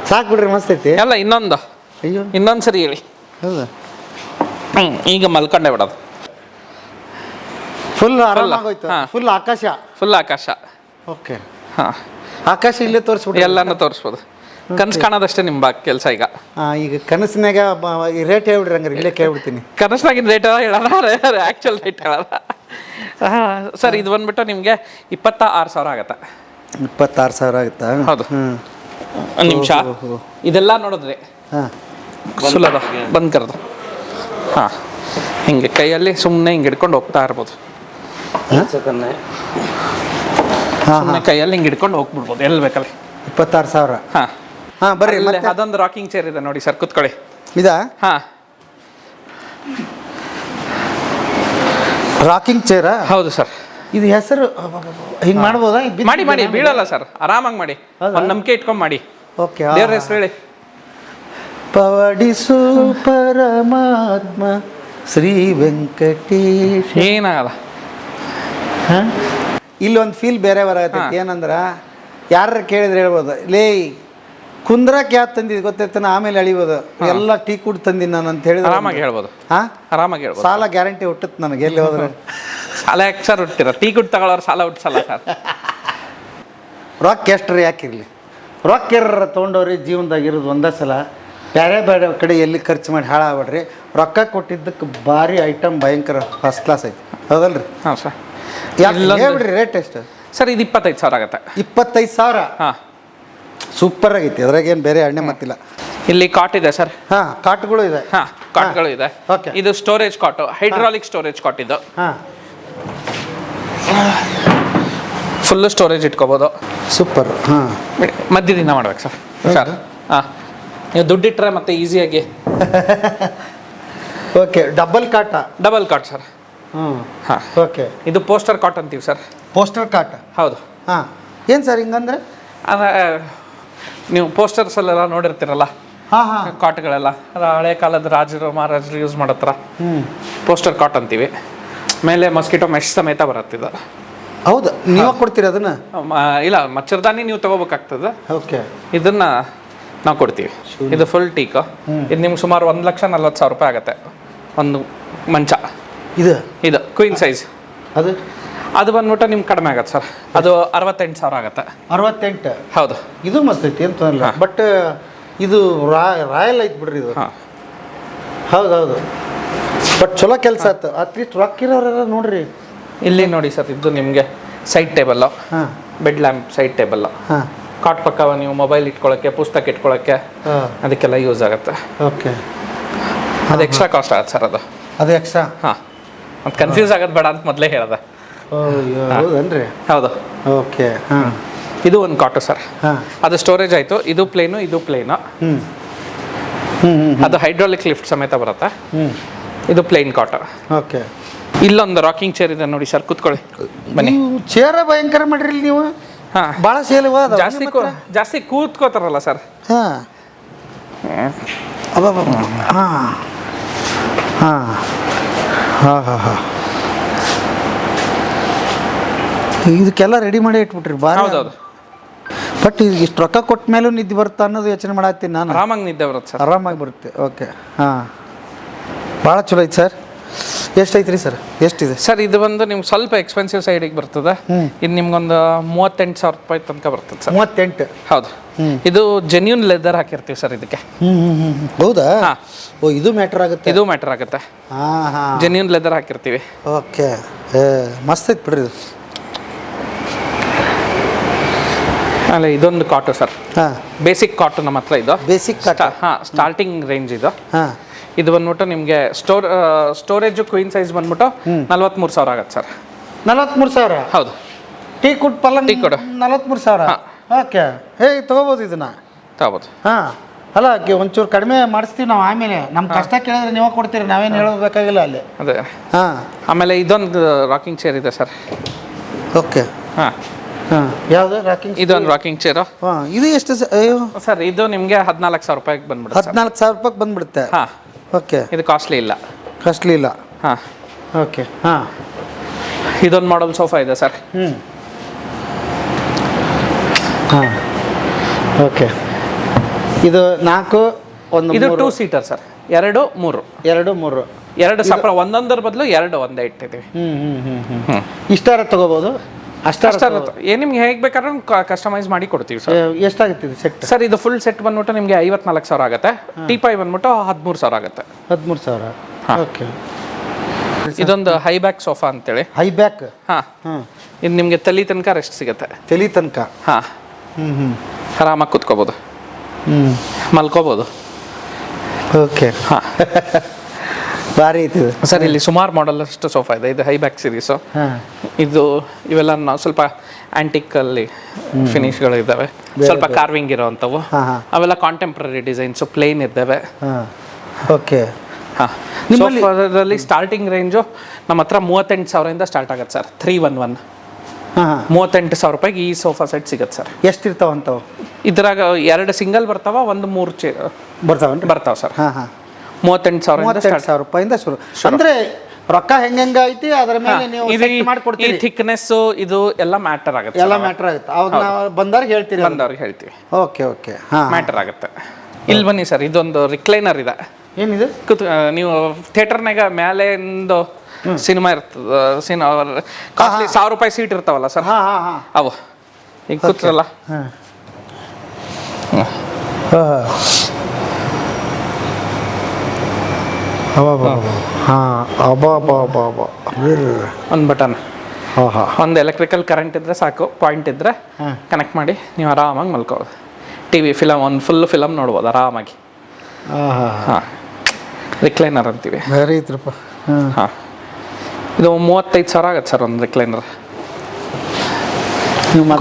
ಸಾಕು ಬಿಡ್ರಿ, ಮಸ್ತ್ ಐತಿ. ಎಲ್ಲ ಇನ್ನೊಂದು ಸರಿ ಹೇಳಿ. ಹೌದಾ? ಈಗ ಮಲ್ಕೊಂಡೆ ಬಿಡೋದು. ಫುಲ್ ಆರಾಮಾಗೋಯ್ತು. ಫುಲ್ ಆಕಾಶ. ಓಕೆ. ಆಕಾಶ ಇಲ್ಲೇ ತೋರಿಸ್ಬಿಟ್ಟು ಎಲ್ಲಾನು ತೋರಿಸ್ಬೋದು. ಕನಸು ಕಾಣೋದಷ್ಟೇ ನಿಮ್ಮ ಕೆಲಸ ಈಗ. ಈಗ ಕನಸಿನಾಗ ರೇಟ್ ಹೇಳ್ಬಿಡ್ರಿ, ಹಂಗಾರೆ ಇಲ್ಲೇ ಕೇಳ್ಬಿಡ್ತೀನಿ. ಕನಸಿನಾಗಿನ ರೇಟ್ ಹೇಳೋಣ, ಆ್ಯಕ್ಚುಲ್ ರೇಟ್ ಹೇಳೋಣ. ಸರ್ ಇದು ಬಂದ್ಬಿಟ್ಟು ನಿಮಗೆ 26,000 ಆಗತ್ತೆ. 26,000 ಆಗುತ್ತಾ? ಹೌದು. ಒಂದು ನಿಮಿಷ, ಇದೆಲ್ಲ ನೋಡಿದ್ರಿ ಸುಲಭ ಬಂದ್ ಕರೆದು. ಹಿಂಗೆ ಕೈಯಲ್ಲಿ ಸುಮ್ಮನೆ ಹಿಂಗೆ ಹಿಡ್ಕೊಂಡು ಹೋಗ್ತಾ ಇರ್ಬೋದು. ಸುಮ್ಮನೆ ಕೈಯಲ್ಲಿ ಹಿಂಗೆ ಹಿಡ್ಕೊಂಡು ಹೋಗ್ಬಿಡ್ಬೋದು ಎಲ್ಲಿ ಬೇಕಲ್ಲಿ. 26,000. ಬರ್ರಿ. ಅದೊಂದು ರಾಕಿಂಗ್ ಚೇರ್ ಇದೆ ನೋಡಿ ಸರ್, ಕುತ್ಕೊಳ್ಳಿ. ಇದಾ? ರಾಕಿಂಗ್ ಚೇರಾ? ಹೌದು ಸರ್. ಇದು ಹೆಸರು ಹಿಂಗೆ ಮಾಡ್ಬೋದಾ? ಮಾಡಿ ಬೀಳಲ್ಲ ಸರ್, ಆರಾಮಾಗಿ ಮಾಡಿ. ಒಂದು ನಂಬಿಕೆ ಇಟ್ಕೊಂಡು ಮಾಡಿ. ಓಕೆ. ದೇವ್ರ ಹೆಸರು ಹೇಳಿ. ಪವಡಿಸು ಪರಮಾತ್ಮ ಶ್ರೀ ವೆಂಕಟೇಶ. ಏನಾಗಲ್ಲ. ಇಲ್ಲೊಂದು ಫೀಲ್ ಬೇರೆ ಬರತ್ತೆ. ಏನಂದ್ರೆ ಯಾರು ಕೇಳಿದ್ರೆ ಹೇಳ್ಬೋದು, ಲೇ ಕುಂದ್ರಕ್ಕೆ ಯಾವ್ದು ತಂದಿದ್ದು ಗೊತ್ತೈತಾನ, ಆಮೇಲೆ ಅಳಿಬೋದು. ಎಲ್ಲ ಟೀ ಕುಡ್ ತಂದಿನಿ ನಾನು ಅಂತ ಹೇಳಿದ್ರೆ ಆರಾಮಾಗಿ ಹೇಳ್ಬೋದು. ಆರಾಮಾಗಿ ಹೇಳ್ಬೋದು. ಸಾಲ ಗ್ಯಾರಂಟಿ ಹುಟ್ಟುತ್ತೆ ನನಗೆ ಎಲ್ಲಿ ಹೋದ್ರೆ. ಸಾಲ ಯಾಕೆ ಸರ್ ಹುಟ್ಟಿರ? ಟೀ ಕುಡ್ ತಗೊಳ್ಳೋರು ಸಾಲ ಹುಟ್ಟಿಸಲ್ಲ ಸರ್. ರೊಕ್ಕ ಎಷ್ಟ್ರಿ ಯಾಕಿರಲಿ, ರೊಕ್ಕ ಇರ್ರ ತೊಗೊಂಡವ್ರಿ ಜೀವನದಾಗ ಇರೋದು ಒಂದೇ ಸಲ. ಬೇರೆ ಕಡೆ ಎಲ್ಲಿ ಖರ್ಚು ಮಾಡಿ ಹಾಳಾಗ್ಬೇಡ್ರಿ. ರೊಕ್ಕ ಕೊಟ್ಟಿದ್ದಕ್ಕೆ ಭಾರಿ ಐಟಮ್ ಭಯಂಕರ ಫಸ್ಟ್ ಕ್ಲಾಸ್ ಐತಿ, ಹೌದಲ್ರಿ? ಹಾಂ ಸರ್. ಹೇಳ್ಬಿಡ್ರಿ ರೇಟ್ ಎಷ್ಟು ಸರ್? ಇದು 25,000 ಆಗುತ್ತೆ. 25,000. ಸೂಪರ್ ಆಗೈತಿ, ಅದ್ರಾಗ ಏನು ಬೇರೆ ಎಣ್ಣೆ ಮತ್ತಿಲ್ಲ. ಇಲ್ಲಿ ಕಾಟ್ ಇದೆ ಸರ್. ಕಾಟ್ಗಳು ಇದೆ. ಕಾಟ್ಗಳು ಇದೆ. ಓಕೆ. ಇದು ಸ್ಟೋರೇಜ್ ಕಾಟು, ಹೈಡ್ರಾಲಿಕ್ ಸ್ಟೋರೇಜ್ ಕಾಟ್. ಇದು ಫುಲ್ಲು ಸ್ಟೋರೇಜ್ ಇಟ್ಕೋಬೋದು. ಸೂಪರ್. ಮಧ್ಯದಿಂದ ಮಾಡ್ಬೇಕು ಸರ್. ಸರ್ ನೀವು ದುಡ್ಡಿಟ್ರೆ ಮತ್ತೆ ಈಸಿಯಾಗಿ. Okay. Double cot sir. Okay. ಇದು ಪೋಸ್ಟರ್ ಕಾಟ್ ಅಂತೀವಿ ಸರ್. ಪೋಸ್ಟರ್ ಕಾಟ್? ಹೌದು. ಏನು ಸರ್ ಹಿಂಗಂದ್ರೆ? ನೀವು ಪೋಸ್ಟರ್ಸಲ್ಲೆಲ್ಲ ನೋಡಿರ್ತೀರಲ್ಲ ಕಾಟ್ಗಳೆಲ್ಲ, ಹಳೆ ಕಾಲದ ರಾಜರು ಮಹಾರಾಜರು ಯೂಸ್ ಮಾಡತ್ರ ಪೋಸ್ಟರ್ ಕಾಟ್ ಅಂತೀವಿ. ಮೇಲೆ ಮಸ್ಕಿಟೋ ಮೆಶ್ ಸಮೇತ ಬರುತ್ತಿದ್ದು. ಹೌದು, ನೀವು ಕೊಡ್ತೀರಿ ಅದನ್ನ? ಇಲ್ಲ, ಮಚ್ಚರ್ದಾನಿ ನೀವು ತಗೋಬೇಕಾಗ್ತದೆ. ಓಕೆ. ಇದನ್ನ ನಾವು ಕೊಡ್ತೀವಿ. ಇದು ಫುಲ್ ಟೀಕ್. ಇದು ನಿಮ್ಗೆ ಸುಮಾರು 1,40,000 ರೂಪಾಯಿ ಆಗುತ್ತೆ ಒಂದು ಮಂಚ. ಇದು ಕ್ವೀನ್ ಸೈಜ್. ಅದು ಬಂದ್ಬಿಟ್ಟು ನಿಮ್ಗೆ ಕಡಿಮೆ ಆಗತ್ತೆ ಸರ್. ಅದು 68,000 ಆಗುತ್ತೆ. 68? ಹೌದು. ಇದು ಮಸ್ತ್ ಐತಿ ಅಂತಲ್ಲ, ಬಟ್ ಇದು ರಾಯಲ್ ಐತಿ ಬಿಡ್ರಿ ಇದು. ಹೌದೌದು, ಬಟ್ ಚಲೋ ಕೆಲಸ ಆಯ್ತು. ಅಟ್ಲೀಸ್ಟ್ ರೊಕ್ಕ ಇರೋರೆಲ್ಲ ನೋಡ್ರಿ. ಇಲ್ಲಿ ನೋಡಿ ಸರ್, ಇದು ನಿಮಗೆ side table, bed lamp side table. Cot ಪಕ್ಕ ನೀವು ಮೊಬೈಲ್ ಇಟ್ಕೊಳ್ಳೋಕ್ಕೆ, ಪುಸ್ತಕ ಇಟ್ಕೊಳ್ಳೋಕ್ಕೆ, ಅದಕ್ಕೆಲ್ಲ ಯೂಸ್ ಆಗುತ್ತೆ. ಓಕೆ. ಅದು ಎಕ್ಸ್ಟ್ರಾ ಕಾಸ್ಟ್ ಆಗುತ್ತೆ ಸರ್. ಅದು ಎಕ್ಸ್ಟ್ರಾ? ಅದು ಕನ್ಫ್ಯೂಸ್ ಆಗೋದು ಬೇಡ ಅಂತ ಮೊದಲೇ ಹೇಳ್ದೆ. ಹೌದನ್ರಿ? ಹೌದು. ಓಕೆ. ಇದು ಒಂದು ಕಾಟು ಸರ್. ಅದು ಸ್ಟೋರೇಜ್ ಆಯಿತು. ಇದು ಪ್ಲೇನು, ಇದು ಪ್ಲೇನು. ಅದು ಹೈಡ್ರಾಲಿಕ್ ಲಿಫ್ಟ್ ಸಮೇತ ಬರುತ್ತೆ. ಇದು ಪ್ಲೇನ್ ಕಾಟ್. ಓಕೆ. ಇಲ್ಲೊಂದು ರಾಕಿಂಗ್ ಚೇರ್ ಇದೆ ನೋಡಿ ಸರ್, ಕೂತ್ಕೊಳ್ಳಿ ಬನ್ನಿ. ಚೇರ ಭಯಂಕರ ಮಾಡ್ರಿ ನೀವು. ಭಾಳ ಸೇಲ್ ಜಾಸ್ತಿ ಕೂತ್ಕೋತಾರಲ್ಲ ಸರ್. ಇದಕ್ಕೆಲ್ಲ ರೆಡಿ ಮಾಡಿ ಇಟ್ಬಿಟ್ರಿ. ಹೌದೌದು. ಬಟ್ ಇಷ್ಟು ರೊಕ್ಕ ಕೊಟ್ಟ ಮೇಲೂ ನಿದ್ದೆ ಬರುತ್ತಾ ಅನ್ನೋದು ಯೋಚನೆ ಮಾಡತ್ತೀನಿ ನಾನು. ಆರಾಮಾಗಿ ನಿದ್ದೆ ಬರುತ್ತೆ ಸರ್. ಆರಾಮಾಗಿ ಬರುತ್ತೆ. ಓಕೆ. ಭಾಳ ಚಲೋ ಐತೆ ಸರ್. ಎಷ್ಟೈತ್ರಿ ಸರ್? ಎಷ್ಟಿದೆ ಸರ್? ಇದು ಬಂದು ನಿಮ್ಗೆ ಸ್ವಲ್ಪ ಎಕ್ಸ್ಪೆನ್ಸಿವ್ ಸೈಡಿಗೆ ಬರ್ತದೆ. ಇದು ನಿಮ್ಗೊಂದು 38,000 ರೂಪಾಯಿ ತನಕ ಬರ್ತದೆ ಸರ್. 38? ಹೌದು. ಇದು ಜೆನ್ಯೂನ್ ಲೆದರ್ ಹಾಕಿರ್ತೀವಿ ಸರ್ ಇದಕ್ಕೆ. ಹೌದಾ? ಓ, ಇದು ಮ್ಯಾಟರ್ ಆಗುತ್ತೆ. ಇದು ಮ್ಯಾಟರ್ ಆಗುತ್ತೆ. ಜೆನ್ಯೂನ್ ಲೆದರ್ ಹಾಕಿರ್ತೀವಿ. ಓಕೆ. ಮಸ್ತ್ ಐತೆ ಬಿಡ್ರಿ ಇದು. ಅಲ್ಲ, ಇದೊಂದು ಕಾಟು ಸರ್. ಬೇಸಿಕ್ ಕಾಟು ನಮ್ಮ ಹತ್ರ. ಇದು ಬೇಸಿಕ್ ಕಾಟ? ಸ್ಟಾರ್ಟಿಂಗ್ ರೇಂಜ್ ಇದು. ಇದು ಬಂದ್ಬಿಟ್ಟು ನಿಮಗೆ ಸ್ಟೋರೇಜ್ ಕ್ವೀನ್ ಸೈಜ್ ಬಂದ್ಬಿಟ್ಟು 43,000 ಆಗುತ್ತೆ ಸರ್. 43,000? ಹೌದು. ಟೀ ಕುಡ್ ಪಲ್ಲಂಗ್ 43,000? ಓಕೆ. ತಗೋಬೋದು ಇದನ್ನ? ತಗೋಬೋದು. ಅಲ್ಲ ಒಂಚೂರು ಕಡಿಮೆ ಮಾಡಿಸ್ತೀವಿ ನಾವು, ಆಮೇಲೆ ನಮ್ಮ ಕಷ್ಟ ಕೇಳಿದ್ರೆ ನೀವು ಕೊಡ್ತೀರಿ, ನಾವೇನು ಹೇಳಬೇಕಾಗಿಲ್ಲ ಅಲ್ಲಿ. ಅದೇ ಹಾಂ, ಆಮೇಲೆ ಇದೊಂದು ರಾಕಿಂಗ್ ಚೇರ್ ಇದೆ ಸರ್. ಓಕೆ. ಹಾಂ ಹಾಂ, ಯಾವುದು ರಾಕಿಂಗ್? ಇದೊಂದು ರಾಕಿಂಗ್ ಚೇರು. ಹಾಂ, ಇದು ಎಷ್ಟು ಅಯ್ಯೋ ಸರ್ ಇದು ನಿಮಗೆ 14,000 ರೂಪಾಯಿಗೆ ಬಂದ್ಬಿಡುತ್ತೆ. 14,000 ರೂಪಾಯಿಗೆ ಬಂದ್ಬಿಡುತ್ತೆ. ಹಾಂ, ಓಕೆ. ಇದು ಕಾಸ್ಟ್ಲಿ ಇಲ್ಲ. ಕಾಸ್ಟ್ಲಿ ಇಲ್ಲ. ಹಾಂ, ಓಕೆ. ಹಾಂ, ಇದೊಂದು ಮಾಡೆಲ್ ಸೋಫಾ ಇದೆ ಸರ್. ಹಾಂ, ಓಕೆ. ಇದು 4 ಒಂದು ಇದು 2 ಸೀಟರ್ ಸರ್. 2, 3. 2, 3. 2 ಸಪ್ರ, ಒಂದೊಂದರ ಬದಲು 2 ಒಂದೇ ಇಟ್ಟಿದ್ದೀವಿ. ಇಷ್ಟಾರ ತಗೋಬೋದು? ಅಷ್ಟಾರ ನಿಮ್ಗೆ ಹೇಗೆ ಬೇಕಾದ್ರೂ ಕಸ್ಟಮೈಸ್ ಮಾಡಿ ಕೊಡ್ತೀವಿ ಸರ್. ಎಷ್ಟಾಗುತ್ತೆ ಇದು ಸೆಟ್? ಸರ್ ಇದು ಫುಲ್ ಸೆಟ್ ಬಂದ್ಬಿಟ್ಟು ನಿಮಗೆ 54,000 ಆಗುತ್ತೆ. ಟೀಪಾಯ್ ಬಂದ್ಬಿಟ್ಟು 13,000 ಆಗುತ್ತೆ. 13,000. ಓಕೆ. ಇದೊಂದು ಹೈ ಬ್ಯಾಕ್ ಸೋಫಾ ಅಂತೇಳಿ. High back? ಹಾಂ, ಇದು ನಿಮಗೆ ತಲೆ ತನಕ ರೆಸ್ಟ್ ಸಿಗುತ್ತೆ. ತಲೆ ತನಕ? ಹಾಂ, ಆರಾಮಾಗಿ ಕುತ್ಕೋಬೋದು, ಮಲ್ಕೋಬೋದು. ಓಕೆ. ಹಾಂ, ಭಾರಿ ಐತಿ ಸರ್. ಇಲ್ಲಿ ಸುಮಾರು ಮಾಡೆಲ್ ಅಷ್ಟು ಸೋಫಾ ಇದೆ. ಇದು ಹೈ ಬ್ಯಾಕ್ ಸೀರೀಸು. ಇವೆಲ್ಲ ನಾವು ಸ್ವಲ್ಪ ಆಂಟಿಕಲ್ಲಿ ಫಿನಿಶ್ಗಳು ಇದ್ದಾವೆ, ಸ್ವಲ್ಪ ಕಾರ್ವಿಂಗ್ ಇರೋವಂಥವು. ಅವೆಲ್ಲ ಕಾಂಟೆಂಪ್ರರಿ ಡಿಸೈನ್ಸು, ಪ್ಲೇನ್ ಇದ್ದಾವೆ. ಓಕೆ. ಹಾಂ, ಸೋಫಾದಲ್ಲಿ ಸ್ಟಾರ್ಟಿಂಗ್ ರೇಂಜು ನಮ್ಮ ಹತ್ರ 38,000 ಸ್ಟಾರ್ಟ್ ಆಗುತ್ತೆ ಸರ್. 311. 38,000 ರೂಪಾಯಿಗೆ ಈ ಸೋಫಾ ಸೆಟ್ ಸಿಗುತ್ತೆ ಸರ್. ಎಷ್ಟಿರ್ತಾವಂತವು? ಇದ್ರಾಗ 2 ಸಿಂಗಲ್ ಬರ್ತಾವ, 3 ಚೇರ್ ಬರ್ತಾವ ಸರ್. 38,000 ರೂಪಾಯಿಂದ ಶುರು. ಅಂದ್ರೆ ರೊಕ್ಕ ಹೆಂಗ ಐತಿ ಅದ್ರ ಮೇಲೆ ನೀವು ಸೆಟ್ ಮಾಡ್ಕೊಡ್ತೀರಿ. ಈ ಥಿಕ್ನೆಸ್ ಇದು ಎಲ್ಲ ಮ್ಯಾಟರ್ ಆಗುತ್ತೆ. ಎಲ್ಲ ಮ್ಯಾಟರ್ ಆಗುತ್ತೆ. ಅವಾಗ ನಾವು ಬಂದವ್ರಿಗೆ ಹೇಳ್ತೀರಿ? ಬಂದವ್ರಿಗೆ ಹೇಳ್ತೀವಿ. Okay, okay. ಮ್ಯಾಟರ್ ಆಗುತ್ತೆ. ಇಲ್ಲಿ ಬನ್ನಿ ಸರ್, ಇದೊಂದು ರಿಕ್ಲೈನರ್ ಇದೆ. ಏನಿದು? ನೀವು ಥಿಯೇಟರ್ನಾಗ ಮೇಲೆಂದು ಸಿನಿಮಾ ಇರ್ತದ, ಕಾಸ್ಟ್ಲಿ 1,000 ರೂಪಾಯಿ ಸೀಟ್ ಇರ್ತಾವಲ್ಲ ಸರ್, ಅವು ಈಗ ಕೂತ್ರಲ್ಲ. ಒಂದು ಬಟನ್, ಒಂದು ಎಲೆಕ್ಟ್ರಿಕಲ್ ಕರೆಂಟ್ ಇದ್ರೆ ಸಾಕು, ಪಾಯಿಂಟ್ ಇದ್ರೆ ಕನೆಕ್ಟ್ ಮಾಡಿ ನೀವು ಆರಾಮಾಗಿ ಮಲ್ಕೋಬೋದು. ಟಿವಿ ಫಿಲಮ್, ಒಂದು ಫುಲ್ ಫಿಲಮ್ ನೋಡ್ಬೋದು ಆರಾಮಾಗಿ. ಹಾಂ, ರಿಕ್ಲೈನರ್ ಅಂತೀವಿ. ಬೇರೆ ಐತ್ರಪ್ಪ. ಹಾಂ, ಇದು 35,000 ಆಗತ್ತೆ ಸರ್ ಒಂದು ರಿಕ್ಲೈನರ್.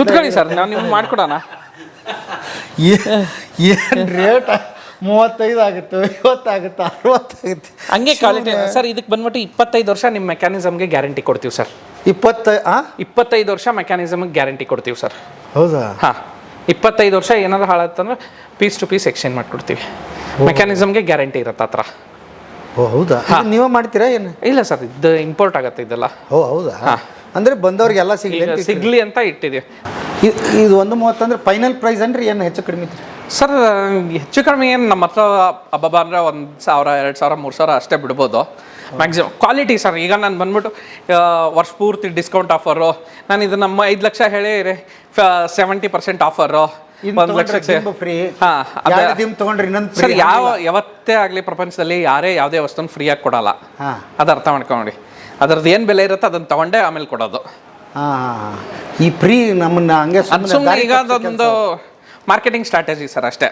ಕುತ್ಕೊಳ್ಳಿ ಸರ್, ನಾವು ನಿಮ್ಗೆ ಮಾಡ್ಕೊಡೋಣ. ಏನು ರೇಟ್? 35 ಆಗುತ್ತೆ, 50 ಆಗುತ್ತೆ, 60 ಆಗುತ್ತೆ. ಹಂಗೆ ಕ್ವಾಲಿಟಿ ಸರ್. ಇದಕ್ಕೆ ಬಂದ್ಬಿಟ್ಟು 25 ವರ್ಷ ನಿಮ್ಮ ಮೆಕ್ಯಾನಿಸಮ್ಗೆ ಗ್ಯಾರಂಟಿ ಕೊಡ್ತೀವಿ ಸರ್. 25 ವರ್ಷ ಮೆಕ್ಯಾನಿಸಮ್ಗೆ ಗ್ಯಾರಂಟಿ ಕೊಡ್ತೀವಿ ಸರ್. ಹೌದಾ? ಹಾಂ, 25 ವರ್ಷ ಏನಾದ್ರು ಹಾಳಾತಂದ್ರೆ ಪೀಸ್ ಟು ಪೀಸ್ ಎಕ್ಸ್ಚೇಂಜ್ ಮಾಡಿಕೊಡ್ತೀವಿ. ಮೆಕ್ಯಾನಿಸಮ್ಗೆ ಗ್ಯಾರಂಟಿ ಇರುತ್ತೆ ಆ ಥರ. ಓ ಹೌದಾ? ನೀವೇ ಮಾಡ್ತೀರಾ ಏನು? ಇಲ್ಲ ಸರ್, ಇದು ಇಂಪೋರ್ಟ್ ಆಗುತ್ತೆ ಇದೆಲ್ಲ. ಓ ಹೌದಾ? ಅಂದರೆ ಬಂದವ್ರಿಗೆಲ್ಲ ಸಿಗ್ಲಿ ಅಂತ ಇಟ್ಟಿದ್ದೀವಿ. ಇದು 130 ಅಂದ್ರೆ ಫೈನಲ್ ಪ್ರೈಸ್ ಅಂದ್ರೆ ಏನು ಹೆಚ್ಚು ಕಡಿಮೆ ಸರ್? ಹೆಚ್ಚು ಕಡಿಮೆ ಏನು ನಮ್ಮ ಹತ್ರ ಹಬ್ಬ ಅಂದರೆ 1,000, 2,000, 3,000 ಅಷ್ಟೇ ಬಿಡ್ಬೋದು ಮ್ಯಾಕ್ಸಿಮಮ್. ಕ್ವಾಲಿಟಿ ಸರ್, ಈಗ ನಾನು ಬಂದ್ಬಿಟ್ಟು ವರ್ಷ ಪೂರ್ತಿ ಡಿಸ್ಕೌಂಟ್ ಆಫರು, ನಾನು ಇದು ನಮ್ಮ 5 ಲಕ್ಷ ಹೇಳಿ 70% ಆಫರು, 1 ಲಕ್ಷಕ್ಕೆ ಫ್ರೀ. ತಗೊಂಡ್ರಿ ಸರ್. ಯಾವತ್ತೇ ಆಗಲಿ ಪ್ರಪಂಚದಲ್ಲಿ ಯಾರೇ ಯಾವುದೇ ವಸ್ತುನ ಫ್ರೀಯಾಗಿ ಕೊಡಲ್ಲ, ಅದು ಅರ್ಥ ಮಾಡ್ಕೊಂಡಿ. ಅದರದ್ದು ಏನು ಬೆಲೆ ಇರುತ್ತೆ ಅದನ್ನು ತಗೊಂಡೇ ಆಮೇಲೆ ಕೊಡೋದು. ಈ ಫ್ರೀ ನಮ್ಮನ್ನ ಹಂಗೆ ಈಗ ಅದೊಂದು ಮಾರ್ಕೆಟಿಂಗ್ ಸ್ಟ್ರಾಟಜಿ ಸರ್ ಅಷ್ಟೇ.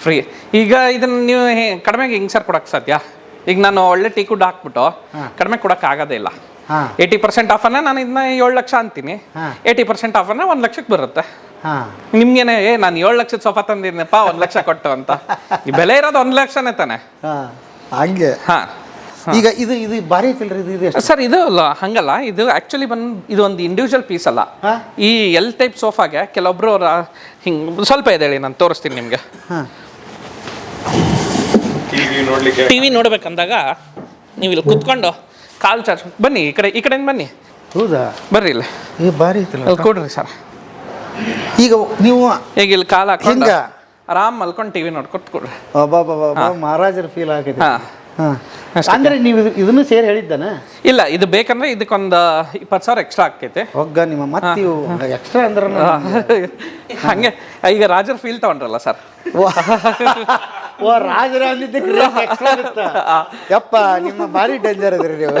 ಫ್ರೀ ಈಗ ಇದನ್ನ ನೀವು ಕಡಿಮೆಗೆ ಹಿಂಗೆ ಸರ್ ಕೊಡಕ್ಕೆ ಸಾಧ್ಯ? ಈಗ ನಾನು ಒಳ್ಳೆ ಟೀ ಕುಡ್ ಹಾಕ್ಬಿಟ್ಟು ಕಡಿಮೆ ಕೊಡಕ್ಕೆ ಆಗೋದೇ ಇಲ್ಲ. 80% ಆಫನ್ನ ನಾನು ಇದನ್ನ 7 ಲಕ್ಷ ಅಂತೀನಿ, 80% ಆಫನ್ನ 1 ಲಕ್ಷಕ್ಕೆ ಬರುತ್ತೆ. ನಿಮ್ಗೇನೆ ನಾನು 7 ಲಕ್ಷದ ಸೋಫಾ ತಂದಿದ್ದೀನಪ್ಪ 1 ಲಕ್ಷ ಕೊಟ್ಟು ಅಂತ. ಈ ಬೆಲೆ ಇರೋದು 1 ಲಕ್ಷನೇ ತಾನೆ. ಹಂಗೆ. ಹಾಂ, ಈಗ ಇದು ಇದು ಭಾರಿ ಐತಿಲ್ರಿ ಇದು ಸರ್? ಇದು ಹಂಗಲ್ಲ, ಇದು ಆ್ಯಕ್ಚುಲಿ ಇದು ಒಂದು ಇಂಡಿವಿಜುವಲ್ ಪೀಸ್ ಅಲ್ಲ. ಈ ಎಲ್ ಟೈಪ್ ಸೋಫಾಗೆ ಕೆಲವೊಬ್ರು ಹಿಂಗೆ ಸ್ವಲ್ಪ ಇದೆ ಹೇಳಿ, ನಾನು ತೋರಿಸ್ತೀನಿ ನಿಮಗೆ. ಟಿವಿ ನೋಡ್ಬೇಕಂದಾಗ ನೀವು ಇಲ್ಲಿ ಕುತ್ಕೊಂಡು ಕಾಲ್ ಚಾರ್ಜ್ ಬನ್ನಿ, ಈ ಕಡೆಯಿಂದ ಬನ್ನಿ. ಹೌದಾ? ಬರ್ರಿ ಇಲ್ಲಿ. ಈಗ ಭಾರಿ ಐತಿಲ್ಲ, ಕೊಡ್ರಿ ಸರ್. ಈಗ ನೀವು ಈಗ ಇಲ್ಲಿ ಕಾಲ್ ಹಾಕೊಂಡು ಆರಾಮ್ ಮಲ್ಕೊಂಡು ಟಿವಿ ನೋಡ್ಕೊತ ಕೊಡ್ರಿ. ಮಹಾರಾಜರ ಫೀಲ್ ಆಗೈತೆ. ಹಾಂ, ಅಂದ್ರೆ ನೀವು ಇದನ್ನು ಸೇರಿ ಹೇಳಿದ್ದಾನೆ? ಇಲ್ಲ, ಇದು ಬೇಕಂದ್ರೆ ಇದಕ್ಕೊಂದು 20,000 ಎಕ್ಸ್ಟ್ರಾ ಆಕೈತೆ. ಒಗ್ಗ ನಿಮ್ಮ ಮತ್ತೆ ಎಕ್ಸ್ಟ್ರಾ ಅಂದ್ರೆ ಹಂಗೆ. ಈಗ ರಾಜರ್ ಫೀಲ್ ತಗೊಂಡ್ರಲ್ಲ ಸರ್. ಓ ರಾಜರ ಯಪ್ಪ, ನಿಮ್ಮ ಭಾರಿ ಡೇಂಜರ್ ಅದ್ರಿ ನೀವು.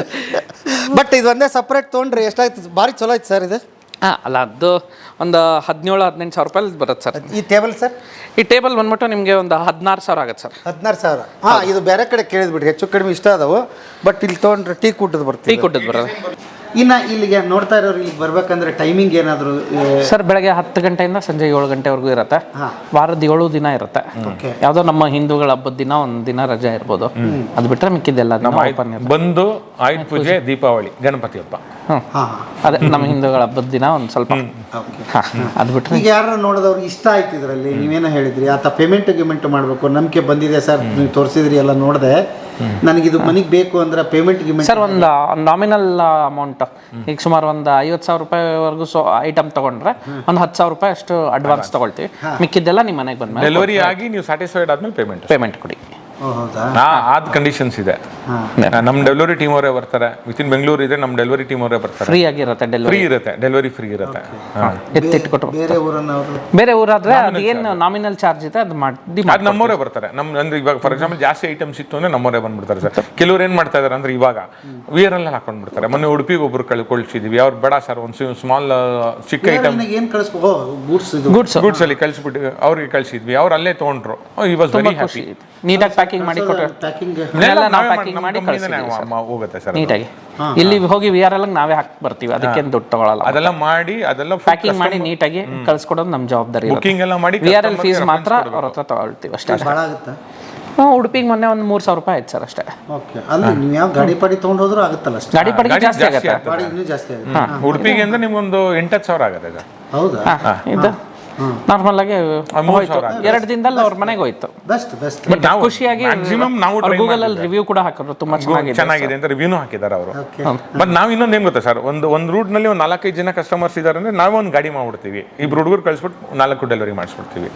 ಬಟ್ ಇದು ಒಂದೇ ಸಪ್ರೇಟ್ ತೊಗೊಂಡ್ರಿ ಎಷ್ಟಾಯ್ತು? ಭಾರಿ ಚಲೋ ಆಯ್ತು ಸರ್ ಇದು. ಅಲ್ಲ, ಅದು ಒಂದು 17,000-18,000 ರೂಪಾಯಿ ಬರುತ್ತೆ ಸರ್. ಈ ಟೇಬಲ್ ಸರ್? ಈ ಟೇಬಲ್ ಬಂದ್ಬಿಟ್ಟು ನಿಮಗೆ ಒಂದು 16,000 ಆಗುತ್ತೆ ಸರ್. 16,000. ಹಾಂ, ಇದು ಬೇರೆ ಕಡೆ ಕೇಳಿದ್ಬಿಟ್ರಿ, ಹೆಚ್ಚು ಕಡಿಮೆ ಇಷ್ಟ ಅದಾವು. ಬಟ್ ಇಲ್ಲಿ ತೊಗೊಂಡ್ರೆ ಟೀ ಕುಟ್ಟದ್ದು ಬರ್ತದೆ. ಟೀ ಕುಟ್ಟದ್ದು ಬರೋದು. ಇನ್ನು ಇಲ್ಲಿಗೆ ನೋಡ್ತಾ ಇರೋರು ಇಲ್ಲಿಗೆ ಬರ್ಬೇಕಂದ್ರೆ ಟೈಮಿಂಗ್ ಏನಾದರೂ? ಸರ್ ಬೆಳಗ್ಗೆ 10 ಗಂಟೆಯಿಂದ ಸಂಜೆ 7 ಗಂಟೆವರೆಗೂ ಇರುತ್ತೆ. ವಾರದ 7 ದಿನ ಇರುತ್ತೆ. ಯಾವುದೋ ನಮ್ಮ ಹಿಂದೂಗಳ ಹಬ್ಬದ ದಿನ ಒಂದು ದಿನ ರಜೆ ಇರ್ಬೋದು, ಅದು ಬಿಟ್ಟರೆ ಮಿಕ್ಕಿದ್ದೆಲ್ಲ ಬಂದು ಆಯುಧ ಪೂಜೆ, ದೀಪಾವಳಿ, ಗಣಪತಿ ಹಬ್ಬ. ಅದೇ ನಮ್ಮ ಹಿಂದೂಗಳ ಹಬ್ಬದ ದಿನ ಒಂದು ಸ್ವಲ್ಪ ಅದು ಬಿಟ್ಟರೆ. ಈಗ ಯಾರು ನೋಡೋದವ್ರಿಗೆ ಇಷ್ಟ ಆಯ್ತು ಇದರಲ್ಲಿ, ನೀವೇನೋ ಹೇಳಿದ್ರಿ ಆತ ಗಿಮೆಂಟ್ ಮಾಡಬೇಕು, ನಂಬಿಕೆ ಬಂದಿದೆ ಸರ್, ನೀವು ತೋರಿಸಿದ್ರಿ ಎಲ್ಲ ನೋಡಿದೆ, ನನಗಿದು ಮನೆಗೆ ಬೇಕು ಅಂದ್ರೆ ಪೇಮೆಂಟ್ ಗಿಮೆಂಟ್? ಸರ್ ಒಂದು ನಾಮಿನಲ್ ಅಮೌಂಟ್, ಈಗ ಸುಮಾರು ಒಂದು 50,000 ರೂಪಾಯಿವರೆಗೂ ಐಟಮ್ ತಗೊಂಡ್ರೆ ಒಂದು 10,000 ರೂಪಾಯಿ ಅಷ್ಟು ಅಡ್ವಾನ್ಸ್ ತಗೊಳ್ತೀವಿ. ಮಿಕ್ಕಿದ್ದೆಲ್ಲ ನಿಮ್ಮ ಮನೆಗೆ ಬಂದ್ಮೇಲೆ ಡೆಲಿವರಿ ಆಗಿ ನೀವು ಸ್ಯಾಟಿಸ್ಫೈಡ್ ಆದ್ಮೇಲೆ ಪೇಮೆಂಟ್ ಕೊಡಿ. ಆದ ಕಂಡೀಷನ್ಸ್ ಇದೆ. ನಮ್ಮ ಡೆಲಿವರಿ ಟೀಮ್ ಅವರೇ ಬರ್ತಾರೆ. ವಿತಿನ್ ಬೆಂಗಳೂರು ಇದೆ, ನಮ್ಮ ಡೆಲಿವರಿ ಟೀಮ್ ಅವರೇ ಬರ್ತಾರೆ. ಫ್ರೀ ಆಗಿರುತ್ತೆ ಡೆಲಿವರಿ ಫ್ರೀ ಇರುತ್ತೆ. ಎತ್ತಿಟ್ಕೊಟ್ಟು ಬೇರೆ ಊರಾದ್ರೆ ಅದು ಏನು ನಾಮಿನಲ್ ಚಾರ್ಜ್ ಇದೆ ಅದು ಮಾಡಿ ಅದು ನಮ್ಮವರೇ ಬರ್ತಾರೆ. ಅಂದ್ರೆ ಇವಾಗ ಫಾರ್ ಎಕ್ಸಾಂಪಲ್ ಜಾಸ್ತಿ ಐಟಮ್ಸ್ ಇತ್ತು ಅಂದ್ರೆ ನಮ್ಮವರೇ ಬಂದ್ಬಿಡ್ತಾರೆ ಸರ್. ಕೆಲವ್ರು ಏನ್ ಮಾಡ್ತಾ ಇದಾರೆ ಅಂದ್ರೆ ಇವಾಗ ವಿಯರ್ ಎಲ್ಲ ಹಾಕೊಂಡ್ಬಿಡ್ತಾರೆ. ಮೊನ್ನೆ ಉಡುಪಿಗೆ ಒಬ್ರು ಕಳ್ಸಿದೀವಿ, ಅವ್ರು ಬೇಡ ಸರ್ ಒಂದು ಸ್ಮಾಲ್ ಚಿಕ್ಕ ಐಟಮ್ ಗೂಡ್ಸ್ ಅಲ್ಲಿ ಕಳ್ಸಿಬಿಟ್ಟು ಅವ್ರಿಗೆ ಕಳ್ಸಿದ್ವಿ, ಅವ್ರು ಅಲ್ಲೇ ತಗೊಂಡ್ರು. ಈ ವಾಸ್ ವೆರಿ ಹ್ಯಾಪಿ. ನೀಟಾಗಿ ಪ್ಯಾಕಿಂಗ್ ಮಾಡಿ ಕೊಟ್ಟರೆ ಹೋಗುತ್ತೆ ಸರ್ ನೀಟಾಗಿ. ಇಲ್ಲಿ ಹೋಗಿ ವಿಆರ್ ಎಲ್ಲ ನಾವೇ ಹಾಕಿ ಬರ್ತೀವಿ, ಅದಕ್ಕೆ ದುಡ್ಡು ತಗೊಳ್ಳಲ್ಲ. ಅದೆಲ್ಲ ಮಾಡಿ ಅದೆಲ್ಲ ಪ್ಯಾಕಿಂಗ್ ಮಾಡಿ ನೀಟಾಗಿ ಕಳ್ಸಿಕೊಡೋದು ನಮ್ಮ ಜವಾಬ್ದಾರಿ. ಬುಕಿಂಗ್ ಎಲ್ಲ ಮಾಡಿ ವಿಆರ್ ಎಲ್ ಫೀಸ್ ಮಾತ್ರ ಅವ್ರ ಹತ್ರ ತಗೊಳ್ತೀವಿ ಅಷ್ಟೇ. ಉಡುಪಿಗೆ ಮೊನ್ನೆ ಒಂದು 3,000 ರೂಪಾಯಿ ಆಯ್ತು ಸರ್ ಅಷ್ಟೇ. ನೀವು ಯಾವ ಗಾಡಿ ಪಾಡಿ ತಗೊಂಡು ಹೋದ್ರೂ ಆಗುತ್ತಲ್ಲ, ಗಾಡಿ ಪಾಡಿ ಜಾಸ್ತಿ ಆಗುತ್ತೆ. ಉಡುಪಿಗೆ ಅಂದ್ರೆ ನಿಮ್ಗೊಂದು 8,000 ಆಗುತ್ತೆ. ಹೌದಾ? ಇದು ನಾರ್ಮಲ್ ಆಗಿ 2 ದಿನದಲ್ಲಿ ಅವ್ರ ಮನೆಗೆ ಹೋಯ್ತು. ಖುಷಿಯಾಗಿ ಗೂಗಲ್ ಅಲ್ಲಿ ರಿವ್ಯೂ ಕೂಡ ಹಾಕಿದ್ರು, ತುಂಬಾ ಚೆನ್ನಾಗಿದೆ ಅಂತ ರಿವ್ಯೂನು ಹಾಕಿದ್ದಾರೆ ಅವರು. ಬಟ್ ನಾವ್ ಇನ್ನೊಂದು ಏನ್ ಗೊತ್ತಾ ಸರ್, ಒಂದು ರೂಟ್ ನಲ್ಲಿ ಒಂದು 4-5 ಜನ ಕಸ್ಟಮರ್ಸ್ ಇದಾರೆ ಅಂದ್ರೆ ನಾವೇ ಒಂದು ಗಾಡಿ ಮಾಡ್ಬಿಡ್ತೀವಿ, 2 ಹುಡುಗರು ಕಳ್ಸಿಬಿಟ್ಟು 4 ಡೆಲಿವರಿ ಮಾಡಿಸ್ಬಿಡ್ತೀವಿ.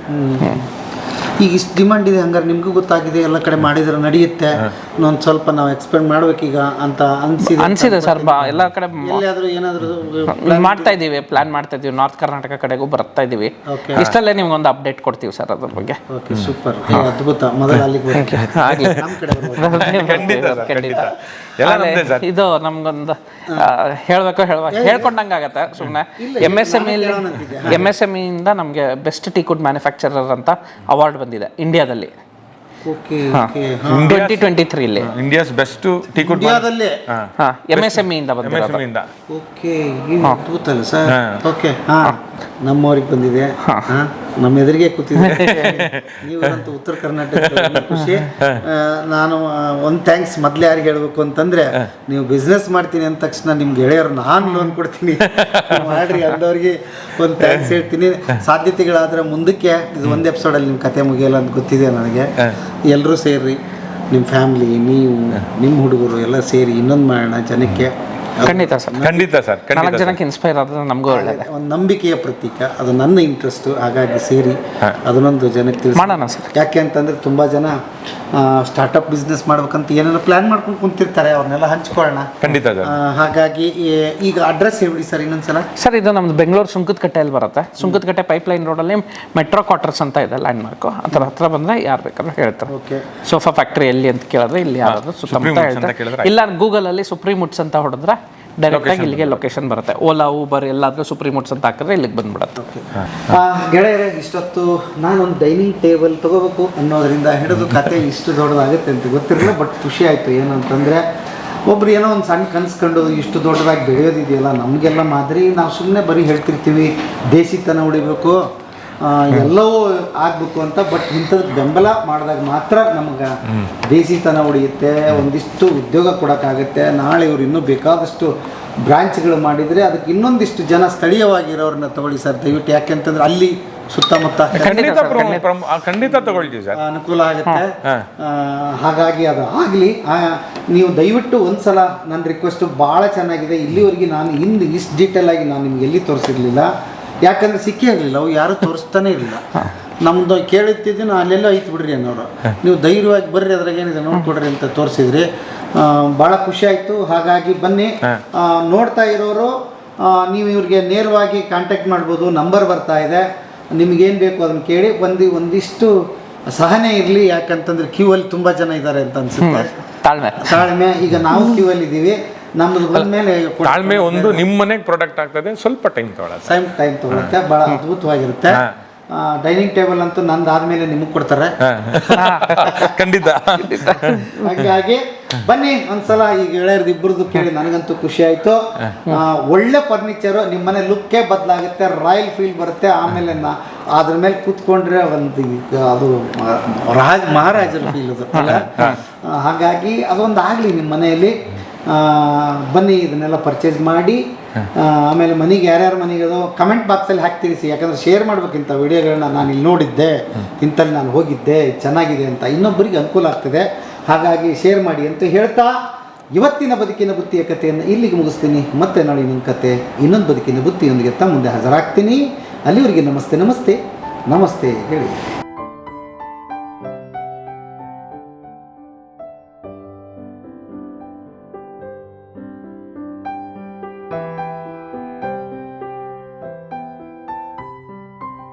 ಈಗ ಇಷ್ಟು ಡಿಮಾಂಡ್ ಇದೆ, ಹಂಗಾರೆ ನಿಮಗೂ ಗೊತ್ತಾಗಿದೆ, ಎಲ್ಲ ಕಡೆ ಮಾಡಿದ್ರೆ ನಡೆಯುತ್ತೆ, ಇನ್ನೊಂದು ಸ್ವಲ್ಪ ನಾವು ಎಕ್ಸ್ಪೆಂಡ್ ಮಾಡ್ಬೇಕೀಗ ಅಂತ ಅನ್ಸಿದೆ ಸರ್. ಎಲ್ಲ ಕಡೆ ಎಲ್ಲಿಯಾದ್ರೂ ಏನಾದರೂ ಮಾಡ್ತಾ ಇದೀವಿ, ಪ್ಲಾನ್ ಮಾಡ್ತಾ ಇದೀವಿ. ನಾರ್ತ್ ಕರ್ನಾಟಕ ಕಡೆಗೂ ಬರ್ತಾ ಇದೀವಿ. ಇಷ್ಟಲ್ಲೇ ನಿಮ್ಗೊಂದು ಅಪ್ಡೇಟ್ ಕೊಡ್ತೀವಿ ಸರ್ ಅದ್ರ ಬಗ್ಗೆ. ಸೂಪರ್, ಅದ್ಭುತ. ಮೊದಲು ಅಲ್ಲಿಗೆ ಖಂಡಿತ. ಇದು ನಮ್ಗೊಂದು ಹೇಳ್ಕೊಂಡಂಗೆ ಆಗತ್ತೆ ಸುಮ್ಮನೆ. MSME ಇಂದ ನಮಗೆ ಬೆಸ್ಟ್ ಟೀ ಕುಡ್ ಮ್ಯಾನುಫ್ಯಾಕ್ಚರರ್ ಅಂತ ಅವಾರ್ಡ್ ಬಂದಿದೆ ಇಂಡಿಯಾದಲ್ಲಿ. 2023 India's best teak wood MSME ಇಂದ ಬಂದಿರೋದು. ಅದ್ಭುತ ಅಲ್ಲ ಸರ್? ಓಕೆ, ನಮ್ಮವ್ರಿಗೆ ಬಂದಿದೆ, ನಮ್ಮ ಎದುರಿಗೆ ಕೂತಿದೆ. ನೀವಂತೂ ಉತ್ತರ ಕರ್ನಾಟಕ ಖುಷಿ. ನಾನು ಒಂದು ಥ್ಯಾಂಕ್ಸ್ ಮೊದಲೇ ಯಾರಿಗೆ ಹೇಳ್ಬೇಕು ಅಂತಂದ್ರೆ, ನೀವು ಬಿಸ್ನೆಸ್ ಮಾಡ್ತೀನಿ ಅಂದ ತಕ್ಷಣ ನಿಮ್ಗೆ ಗೆಳೆಯರು ನಾನು ಲೋನ್ ಕೊಡ್ತೀನಿ ಮಾಡ್ರಿ ಅಂದವ್ರಿಗೆ ಒಂದು ಥ್ಯಾಂಕ್ಸ್ ಹೇಳ್ತೀನಿ. ಸಾಧ್ಯತೆಗಳಾದ್ರೆ ಮುಂದಕ್ಕೆ ಇದು ಒಂದು ಎಪಿಸೋಡಲ್ಲಿ ನಿಮ್ಮ ಕತೆ ಮುಗಿಯಲ್ಲ ಅಂತ ಗೊತ್ತಿದೆ ನನಗೆ. ಎಲ್ಲರೂ ಸೇರಿ ನಿಮ್ಮ ಫ್ಯಾಮಿಲಿ, ನೀವು, ನಿಮ್ಮ ಹುಡುಗರು ಎಲ್ಲ ಸೇರಿ ಇನ್ನೊಂದು ಮಾಡೋಣ ಜನಕ್ಕೆ. ಖಂಡಿತ ಸರ್, 4 ಜನಕ್ಕೆ ಇನ್ಸ್ಪೈರ್ ಆದ್ರೆ ನಮಗೂ ಒಳ್ಳೆಯದು. ಒಂದು ನಂಬಿಕೆಯ ಪ್ರತೀಕ, ಅದು ನನ್ನ ಇಂಟ್ರೆಸ್ಟು. ಹಾಗಾಗಿ ಸೇರಿ ಅದನ್ನೊಂದು ಜನಕ್ಕೆ ತಿಳಿಸಿ ಮಾಡೋಣ ಸರ್. ಯಾಕೆ ಅಂತಂದರೆ ತುಂಬ ಜನ ಸ್ಟಾರ್ಟಪ್ ಬಿಸ್ನೆಸ್ ಮಾಡ್ಬೇಕಂತ ಏನೇನೋ ಪ್ಲ್ಯಾನ್ ಮಾಡ್ಕೊಂಡು ಕುಂತಿರ್ತಾರೆ, ಅವ್ರನ್ನೆಲ್ಲ ಹಂಚ್ಕೊಳ್ಳೋಣ. ಖಂಡಿತ. ಹಾಗಾಗಿ ಈಗ ಅಡ್ರೆಸ್ ಹೇಳಿ ಸರ್ ಇನ್ನೊಂದ್ಸಲ. ಸರ್ ಇದು ನಮ್ದು ಬೆಂಗಳೂರು ಸುಂಕದಕಟ್ಟೆಯಲ್ಲಿ ಬರುತ್ತೆ. ಸುಂಕದಕಟ್ಟೆ ಪೈಪ್ಲೈನ್ ರೋಡಲ್ಲಿ ಮೆಟ್ರೋ ಕ್ವಾರ್ಟರ್ಸ್ ಅಂತ ಇದೆ ಲ್ಯಾಂಡ್ ಮಾರ್ಕು. ಅದರ ಹತ್ರ ಬಂದರೆ ಯಾರು ಬೇಕಾದ್ರೂ ಹೇಳ್ತಾರೆ. ಓಕೆ, ಸೋಫಾ ಫ್ಯಾಕ್ಟ್ರಿ ಎಲ್ಲಿ ಅಂತ ಕೇಳಿದ್ರೆ ಇಲ್ಲಿ ಯಾರಾದ್ರೂ ಸುತ್ತಮುತ್ತ ಹೇಳ್ತಾರೆ. ಇಲ್ಲ ಗೂಗಲಲ್ಲಿ ಸುಪ್ರೀಮುಟ್ಸ್ ಅಂತ ಹೊಡೆದ್ರೆ ಡೈರೆಕ್ಟಾಗಿ ಇಲ್ಲಿಗೆ ಲೊಕೇಶನ್ ಬರುತ್ತೆ. ಓಲಾ, ಊಬರ್ ಎಲ್ಲಾದರೂ ಸುಪ್ರೀಮುಟ್ಸ್ ಅಂತ ಹಾಕಿದ್ರೆ ಇಲ್ಲಿಗೆ ಬಂದ್ಬಿಡುತ್ತೆ. ಗೆಳೆಯರೇ, ಇಷ್ಟೊತ್ತು ನಾನೊಂದು ಡೈನಿಂಗ್ ಟೇಬಲ್ ತೊಗೋಬೇಕು ಅನ್ನೋದರಿಂದ ಹಿಡಿದು ಕತೆ ಇಷ್ಟು ದೊಡ್ಡದಾಗುತ್ತೆ ಅಂತ ಗೊತ್ತಿರಲಿಲ್ಲ. ಬಟ್ ಖುಷಿ ಆಯಿತು. ಏನು ಅಂತಂದರೆ, ಒಬ್ರು ಏನೋ ಒಂದು ಸಣ್ಣ ಕನ್ಸ್ಕೊಂಡು ಇಷ್ಟು ದೊಡ್ಡದಾಗಿ ಬೆಳೆಯೋದಿದೆಯಲ್ಲ, ನಮಗೆಲ್ಲ ಮಾದರಿ. ನಾವು ಸುಮ್ಮನೆ ಬರೀ ಹೇಳ್ತಿರ್ತೀವಿ ದೇಸಿತನ ಉಳಿಬೇಕು, ಎಲ್ಲವೂ ಆಗಬೇಕು ಅಂತ. ಬಟ್ ಇಂಥದ್ದು ಬೆಂಬಲ ಮಾಡಿದಾಗ ಮಾತ್ರ ನಮ್ಗೆ ದೇಸಿತನ ಉಳಿಯುತ್ತೆ, ಒಂದಿಷ್ಟು ಉದ್ಯೋಗ ಕೊಡೋಕ್ಕಾಗುತ್ತೆ. ನಾಳೆ ಇವ್ರು ಇನ್ನೂ ಬೇಕಾದಷ್ಟು ಬ್ರಾಂಚ್ಗಳು ಮಾಡಿದರೆ ಅದಕ್ಕೆ ಇನ್ನೊಂದಿಷ್ಟು ಜನ ಸ್ಥಳೀಯವಾಗಿರೋರನ್ನ ತಗೊಳ್ಳಿ ಸರ್ ದಯವಿಟ್ಟು. ಯಾಕೆಂತಂದ್ರೆ ಅಲ್ಲಿ ಸುತ್ತಮುತ್ತ ಖಂಡಿತ ತಗೊಳ್ತೀವಿ ಸರ್, ಅನುಕೂಲ ಆಗುತ್ತೆ. ಹಾಗಾಗಿ ಅದು ಆಗಲಿ. ನೀವು ದಯವಿಟ್ಟು ಒಂದ್ಸಲ ನನ್ನ ರಿಕ್ವೆಸ್ಟು ಭಾಳ ಚೆನ್ನಾಗಿದೆ. ಇಲ್ಲಿವರೆಗೆ ನಾನು ಇಷ್ಟು ಡೀಟೇಲ್ ಆಗಿ ನಾನು ನಿಮ್ಗೆ ಎಲ್ಲಿ ತೋರಿಸಿರ್ಲಿಲ್ಲ, ಯಾಕಂದರೆ ಸಿಕ್ಕೇ ಇರಲಿಲ್ಲ, ಅವು ಯಾರೂ ತೋರಿಸ್ತಾನೆ ಇರಲಿಲ್ಲ. ನಮ್ಮದು ಕೇಳುತ್ತಿದ್ದೀನಿ ಅಲ್ಲೆಲ್ಲ ಐತೆ ಬಿಡ್ರಿ ಅನ್ನೋರು, ನೀವು ಧೈರ್ಯವಾಗಿ ಬರ್ರಿ ಅದ್ರಾಗ ಏನಿದೆ ನೋಡ್ಕೊಡ್ರಿ ಅಂತ ತೋರಿಸಿದ್ರಿ. ಭಾಳ ಖುಷಿ ಆಯಿತು. ಹಾಗಾಗಿ ಬನ್ನಿ, ನೋಡ್ತಾ ಇರೋರು ನೀವು ಇವ್ರಿಗೆ ನೇರವಾಗಿ ಕಾಂಟ್ಯಾಕ್ಟ್ ಮಾಡ್ಬೋದು. ನಂಬರ್ ಬರ್ತಾ ಇದೆ, ನಿಮಗೇನು ಬೇಕು ಅದನ್ನು ಕೇಳಿ ಒಂದಿಷ್ಟು ಸಹನೆ ಇರಲಿ. ಯಾಕಂತಂದ್ರೆ ಕ್ಯೂ ಅಲ್ಲಿ ತುಂಬ ಜನ ಇದ್ದಾರೆ ಅಂತ ಅನ್ಸುತ್ತೆ. ತಾಳ್ಮೆ. ಈಗ ನಾವು ಕ್ಯೂ ಅಲ್ಲಿ ಇದ್ದೀವಿ, ನಮ್ಮದು ಬಂದಮೇಲೆ ತಾಳ್ಮೆ ಒಂದು ನಿಮ್ಮ ಮನೆಗೆ ಪ್ರಾಡಕ್ಟ್ ಆಗ್ತದೆ, ಸ್ವಲ್ಪ ಟೈಮ್ ತಗೊಳುತ್ತೆ. ಭಾಳ ಅದ್ಭುತವಾಗಿರುತ್ತೆ. ಡೈನಿಂಗ್ ಟೇಬಲ್ ಅಂತೂ ನಂದು ಆದಮೇಲೆ ನಿಮಗೆ ಕೊಡ್ತಾರೆ. ಖಂಡಿತ. ಹಾಗಾಗಿ ಬನ್ನಿ ಒಂದ್ಸಲ ಈ ಗೆಳೆಯರ್ದು ಇಬ್ಬರದು ಕೇಳಿ ನನಗಂತೂ ಖುಷಿ ಆಯ್ತು. ಒಳ್ಳೆ ಫರ್ನಿಚರು, ನಿಮ್ಮ ಮನೆ ಲುಕ್ಕೇ ಬದಲಾಗುತ್ತೆ, ರಾಯಲ್ ಫೀಲ್ ಬರುತ್ತೆ. ಆಮೇಲೆ ಅದ್ರ ಮೇಲೆ ಕೂತ್ಕೊಂಡ್ರೆ ಒಂದು ಅದು ಮಹಾರಾಜರ ಫೀಲ್ ಅದು. ಹಾಗಾಗಿ ಅದೊಂದು ಆಗಲಿ ನಿಮ್ಮ ಮನೆಯಲ್ಲಿ. ಬನ್ನಿ ಇದನ್ನೆಲ್ಲ ಪರ್ಚೇಸ್ ಮಾಡಿ. ಆಮೇಲೆ ಮನೆಗೆ ಯಾರ್ಯಾರ ಮನೆಗೆ ಅದು ಕಮೆಂಟ್ ಬಾಕ್ಸಲ್ಲಿ ಹಾಕಿ ತಿಳಿಸಿ. ಯಾಕಂದರೆ ಶೇರ್ ಮಾಡ್ಬೇಕಿಂತ ವಿಡಿಯೋಗಳನ್ನ ನಾನು ಇಲ್ಲಿ ನೋಡಿದ್ದೆ, ಇಂಥಲ್ಲಿ ನಾನು ಹೋಗಿದ್ದೆ, ಚೆನ್ನಾಗಿದೆ ಅಂತ ಇನ್ನೊಬ್ಬರಿಗೆ ಅನುಕೂಲ ಆಗ್ತದೆ. ಹಾಗಾಗಿ ಶೇರ್ ಮಾಡಿ ಅಂತ ಹೇಳ್ತಾ ಇವತ್ತಿನ ಬದುಕಿನ ಬುತ್ತಿಯ ಕಥೆಯನ್ನು ಇಲ್ಲಿಗೆ ಮುಗಿಸ್ತೀನಿ. ಮತ್ತೆ ನಾಳೆ ನನ್ನ ಕತೆ ಇನ್ನೊಂದು ಬದುಕಿನ ಬುತ್ತಿಯೊಂದಿಗೆ ತಮ್ಮ ಮುಂದೆ ಹಾಜರಾಗ್ತೀನಿ. ಅಲ್ಲಿವರೆಗೆ ನಮಸ್ತೆ ನಮಸ್ತೆ ನಮಸ್ತೆ ಹೇಳಿ.